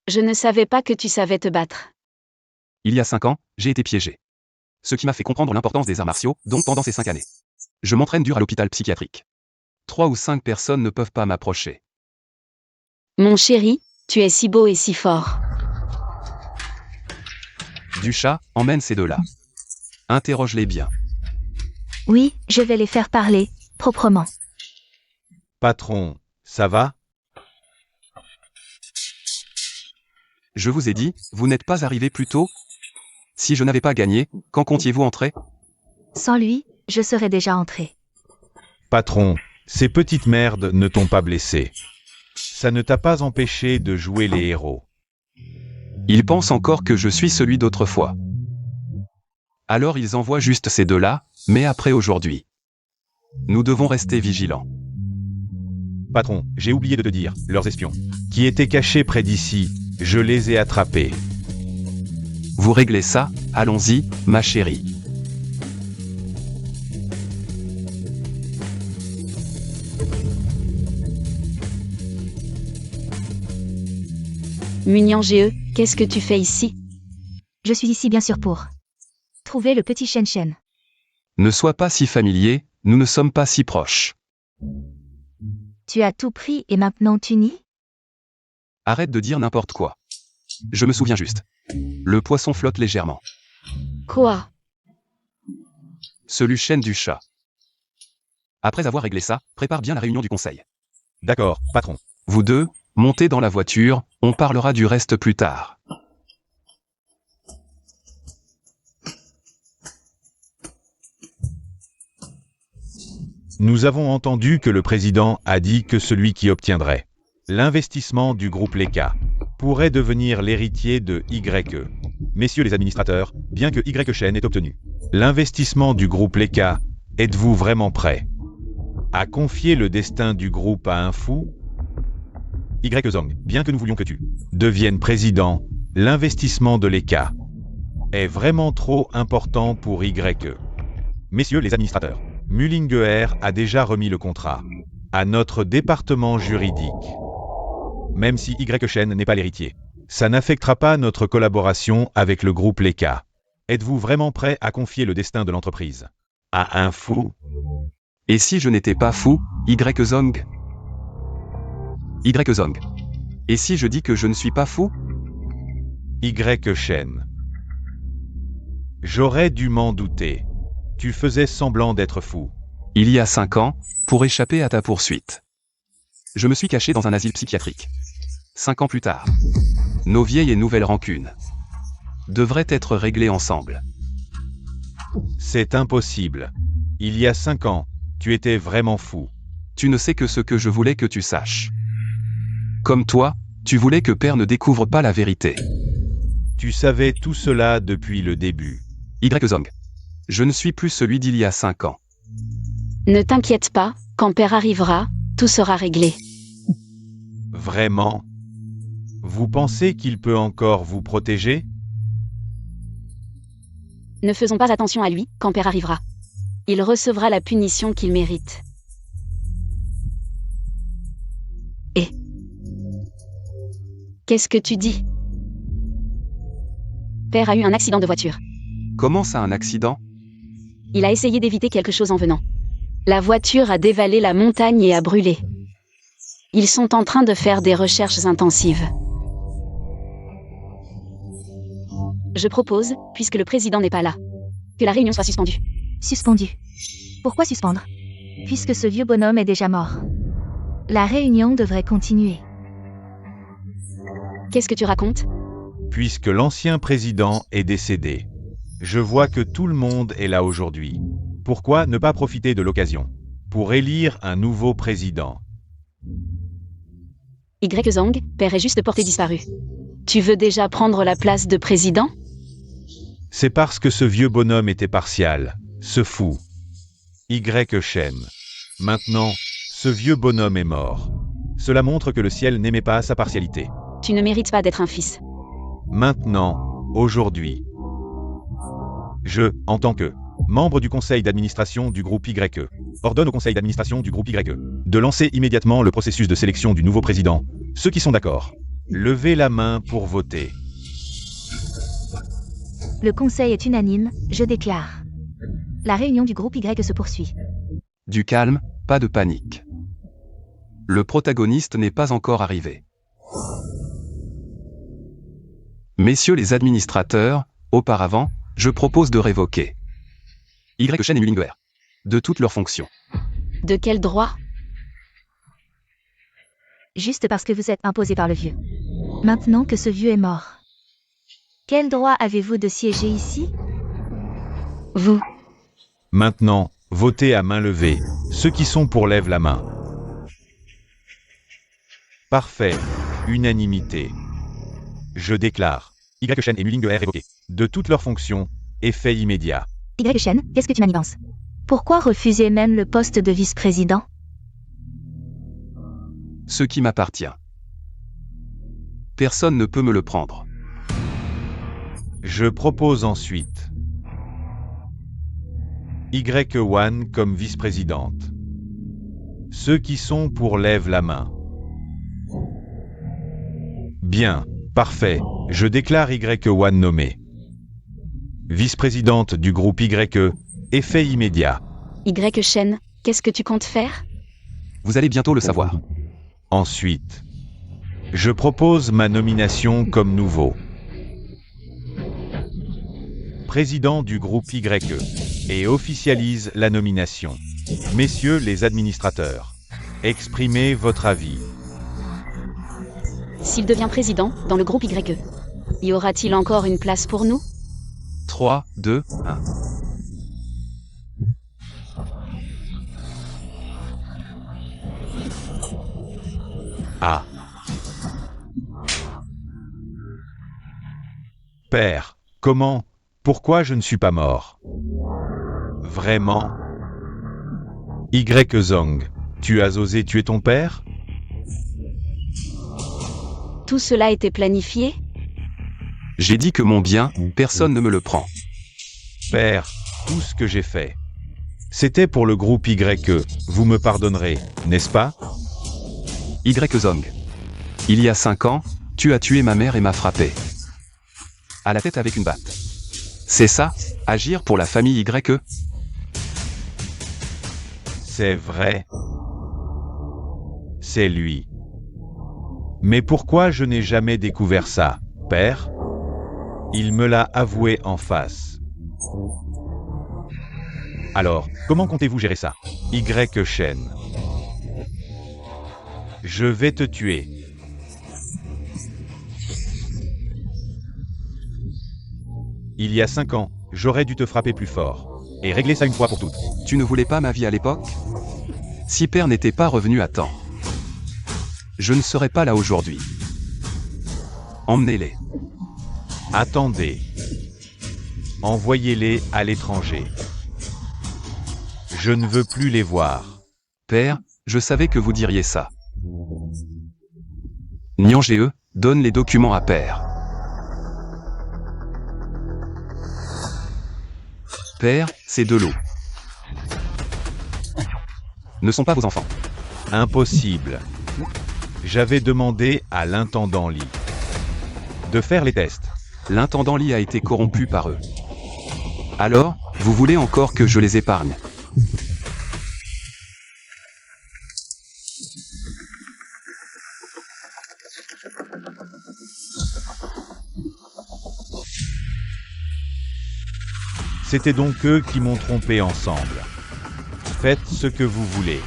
Je ne savais pas que tu savais te battre. Il y a 5 ans, j'ai été piégé. Ce qui m'a fait comprendre l'importance des arts martiaux, donc pendant ces 5 années. Je m'entraîne dur à l'hôpital psychiatrique. 3 ou 5 personnes ne peuvent pas m'approcher. Mon chéri, tu es si beau et si fort. Du chat, emmène ces deux-là. Interroge-les bien. Oui, je vais les faire parler, proprement. Patron, ça va? Je vous ai dit, vous n'êtes pas arrivé plus tôt? Si je n'avais pas gagné, quand comptiez-vous entrer? Sans lui, je serais déjà entré. Patron, ces petites merdes ne t'ont pas blessé. Ça ne t'a pas empêché de jouer les héros. Ils pensent encore que je suis celui d'autrefois. Alors ils envoient juste ces deux-là, mais après aujourd'hui. Nous devons rester vigilants. Patron, j'ai oublié de te dire, leurs espions, qui étaient cachés près d'ici, je les ai attrapés. Vous réglez ça, allons-y, ma chérie. Munyan GE, qu'est-ce que tu fais ici? Je suis ici bien sûr pour trouver le petit Shen Shen. Ne sois pas si familier, nous ne sommes pas si proches. Tu as tout pris et maintenant tu nies? Arrête de dire n'importe quoi. Je me souviens juste. Le poisson flotte légèrement. Quoi? Ce Luchen du chat. Après avoir réglé ça, prépare bien la réunion du conseil. D'accord, patron. Vous deux, montez dans la voiture, on parlera du reste plus tard. Nous avons entendu que le président a dit que celui qui obtiendrait l'investissement du groupe Leka pourrait devenir l'héritier de YE. Messieurs les administrateurs, bien que Y Shen ait obtenu l'investissement du groupe Leka, êtes-vous vraiment prêts à confier le destin du groupe à un fou? Y Zong, bien que nous voulions que tu deviennes président, l'investissement de Leka est vraiment trop important pour YE. Messieurs les administrateurs, Mullinger a déjà remis le contrat à notre département juridique. Même si Y Shen n'est pas l'héritier, ça n'affectera pas notre collaboration avec le groupe Leka. Êtes-vous vraiment prêt à confier le destin de l'entreprise à un fou? Et si je n'étais pas fou, Y Zong? Y Zong. Et si je dis que je ne suis pas fou? Y Shen. J'aurais dû m'en douter. Tu faisais semblant d'être fou. Il y a 5 ans, pour échapper à ta poursuite. Je me suis caché dans un asile psychiatrique. 5 ans plus tard, nos vieilles et nouvelles rancunes devraient être réglées ensemble. C'est impossible. Il y a 5 ans, tu étais vraiment fou. Tu ne sais que ce que je voulais que tu saches. Comme toi, tu voulais que Père ne découvre pas la vérité. Tu savais tout cela depuis le début. Y-Zong. Je ne suis plus celui d'il y a 5 ans. Ne t'inquiète pas, quand Père arrivera, tout sera réglé. Vraiment? Vous pensez qu'il peut encore vous protéger? Ne faisons pas attention à lui, quand Père arrivera. Il recevra la punition qu'il mérite. Et qu'est-ce que tu dis? Père a eu un accident de voiture. Comment ça, un accident? Il a essayé d'éviter quelque chose en venant. La voiture a dévalé la montagne et a brûlé. Ils sont en train de faire des recherches intensives. Je propose, puisque le président n'est pas là, que la réunion soit suspendue. Suspendu. Pourquoi suspendre? Puisque ce vieux bonhomme est déjà mort. La réunion devrait continuer. Qu'est-ce que tu racontes? Puisque l'ancien président est décédé. Je vois que tout le monde est là aujourd'hui. Pourquoi ne pas profiter de l'occasion pour élire un nouveau président? Y-Zong, Père est juste porté disparu. Tu veux déjà prendre la place de président? C'est parce que ce vieux bonhomme était partial, ce fou. Y-Shen. Maintenant, ce vieux bonhomme est mort. Cela montre que le ciel n'aimait pas sa partialité. Tu ne mérites pas d'être un fils. Maintenant, aujourd'hui, je, en tant que membre du conseil d'administration du groupe YE, ordonne au conseil d'administration du groupe YE de lancer immédiatement le processus de sélection du nouveau président. Ceux qui sont d'accord, levez la main pour voter. Le conseil est unanime, je déclare. La réunion du groupe Y se poursuit. Du calme, pas de panique. Le protagoniste n'est pas encore arrivé. Messieurs les administrateurs, auparavant, je propose de révoquer Y-Shen et Mullinger de toutes leurs fonctions. De quel droit? Juste parce que vous êtes imposé par le vieux. Maintenant que ce vieux est mort. Quel droit avez-vous de siéger ici? Vous. Maintenant, votez à main levée. Ceux qui sont pour lèvent la main. Parfait. Unanimité. Je déclare Y-Shen et Mullinger révoqués de toutes leurs fonctions. Effet immédiat. Y-Shen, qu'est-ce que tu manigances? Pourquoi refuser même le poste de vice-président? Ce qui m'appartient. Personne ne peut me le prendre. Je propose ensuite Y-Wan comme vice-présidente. Ceux qui sont pour lèvent la main. Bien, parfait. Je déclare Y-Wan nommée vice-présidente du groupe YE, effet immédiat. Y-Shen, qu'est-ce que tu comptes faire? Vous allez bientôt le savoir. Ensuite, je propose ma nomination comme nouveau président du groupe YE et officialise la nomination. Messieurs les administrateurs, exprimez votre avis. S'il devient président, dans le groupe YE, y aura-t-il encore une place pour nous? 3, 2, 1. Ah. Père, comment, pourquoi je ne suis pas mort? Vraiment? Y-Zong, tu as osé tuer ton père? Tout cela était planifié? J'ai dit que mon bien, personne ne me le prend. Père, tout ce que j'ai fait, c'était pour le groupe YE, vous me pardonnerez, n'est-ce pas? Y-Zong. Il y a 5 ans, tu as tué ma mère et m'as frappé à la tête avec une batte. C'est ça, agir pour la famille YE? C'est vrai. C'est lui. Mais pourquoi je n'ai jamais découvert ça, père? Il me l'a avoué en face. Alors, comment comptez-vous gérer ça? Y. Shen. Je vais te tuer. Il y a 5 ans, j'aurais dû te frapper plus fort. Et régler ça une fois pour toutes. Tu ne voulais pas ma vie à l'époque? Si père n'était pas revenu à temps, je ne serais pas là aujourd'hui. Emmenez-les. Attendez. Envoyez-les à l'étranger. Je ne veux plus les voir. Père, je savais que vous diriez ça. Nyangé, donne les documents à père. Père, c'est de l'eau. Ne sont pas vos enfants. Impossible. J'avais demandé à l'intendant Lee de faire les tests. L'intendant Lee a été corrompu par eux. Alors, vous voulez encore que je les épargne? C'était donc eux qui m'ont trompé ensemble. Faites ce que vous voulez.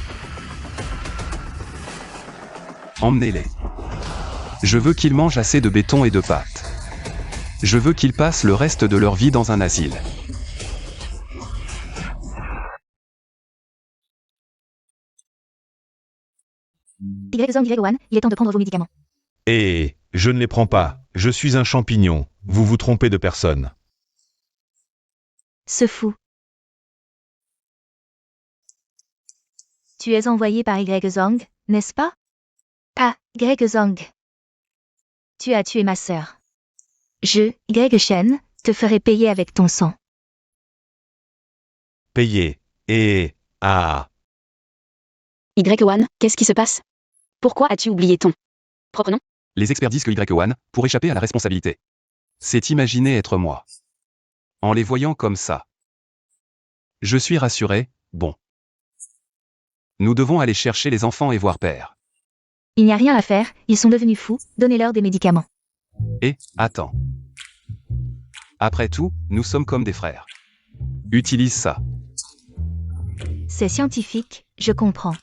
Emmenez-les. Je veux qu'ils mangent assez de béton et de pâtes. Je veux qu'ils passent le reste de leur vie dans un asile. Y1, il est temps de prendre vos médicaments. Et je ne les prends pas. Je suis un champignon. Vous vous trompez de personne. Ce fou. Tu es envoyé par Y Zhang, n'est-ce pas? Ah, Y Zhang. Tu as tué ma sœur. Je, Y Shen, te ferai payer avec ton sang. Payez. Et... Ah. Y1, qu'est-ce qui se passe? Pourquoi as-tu oublié ton propre nom? Les experts disent que Y1, pour échapper à la responsabilité, c'est imaginer être moi. En les voyant comme ça. Je suis rassuré, bon. Nous devons aller chercher les enfants et voir père. Il n'y a rien à faire, ils sont devenus fous, donnez-leur des médicaments. Et, attends. Après tout, nous sommes comme des frères. Utilise ça. C'est scientifique, je comprends.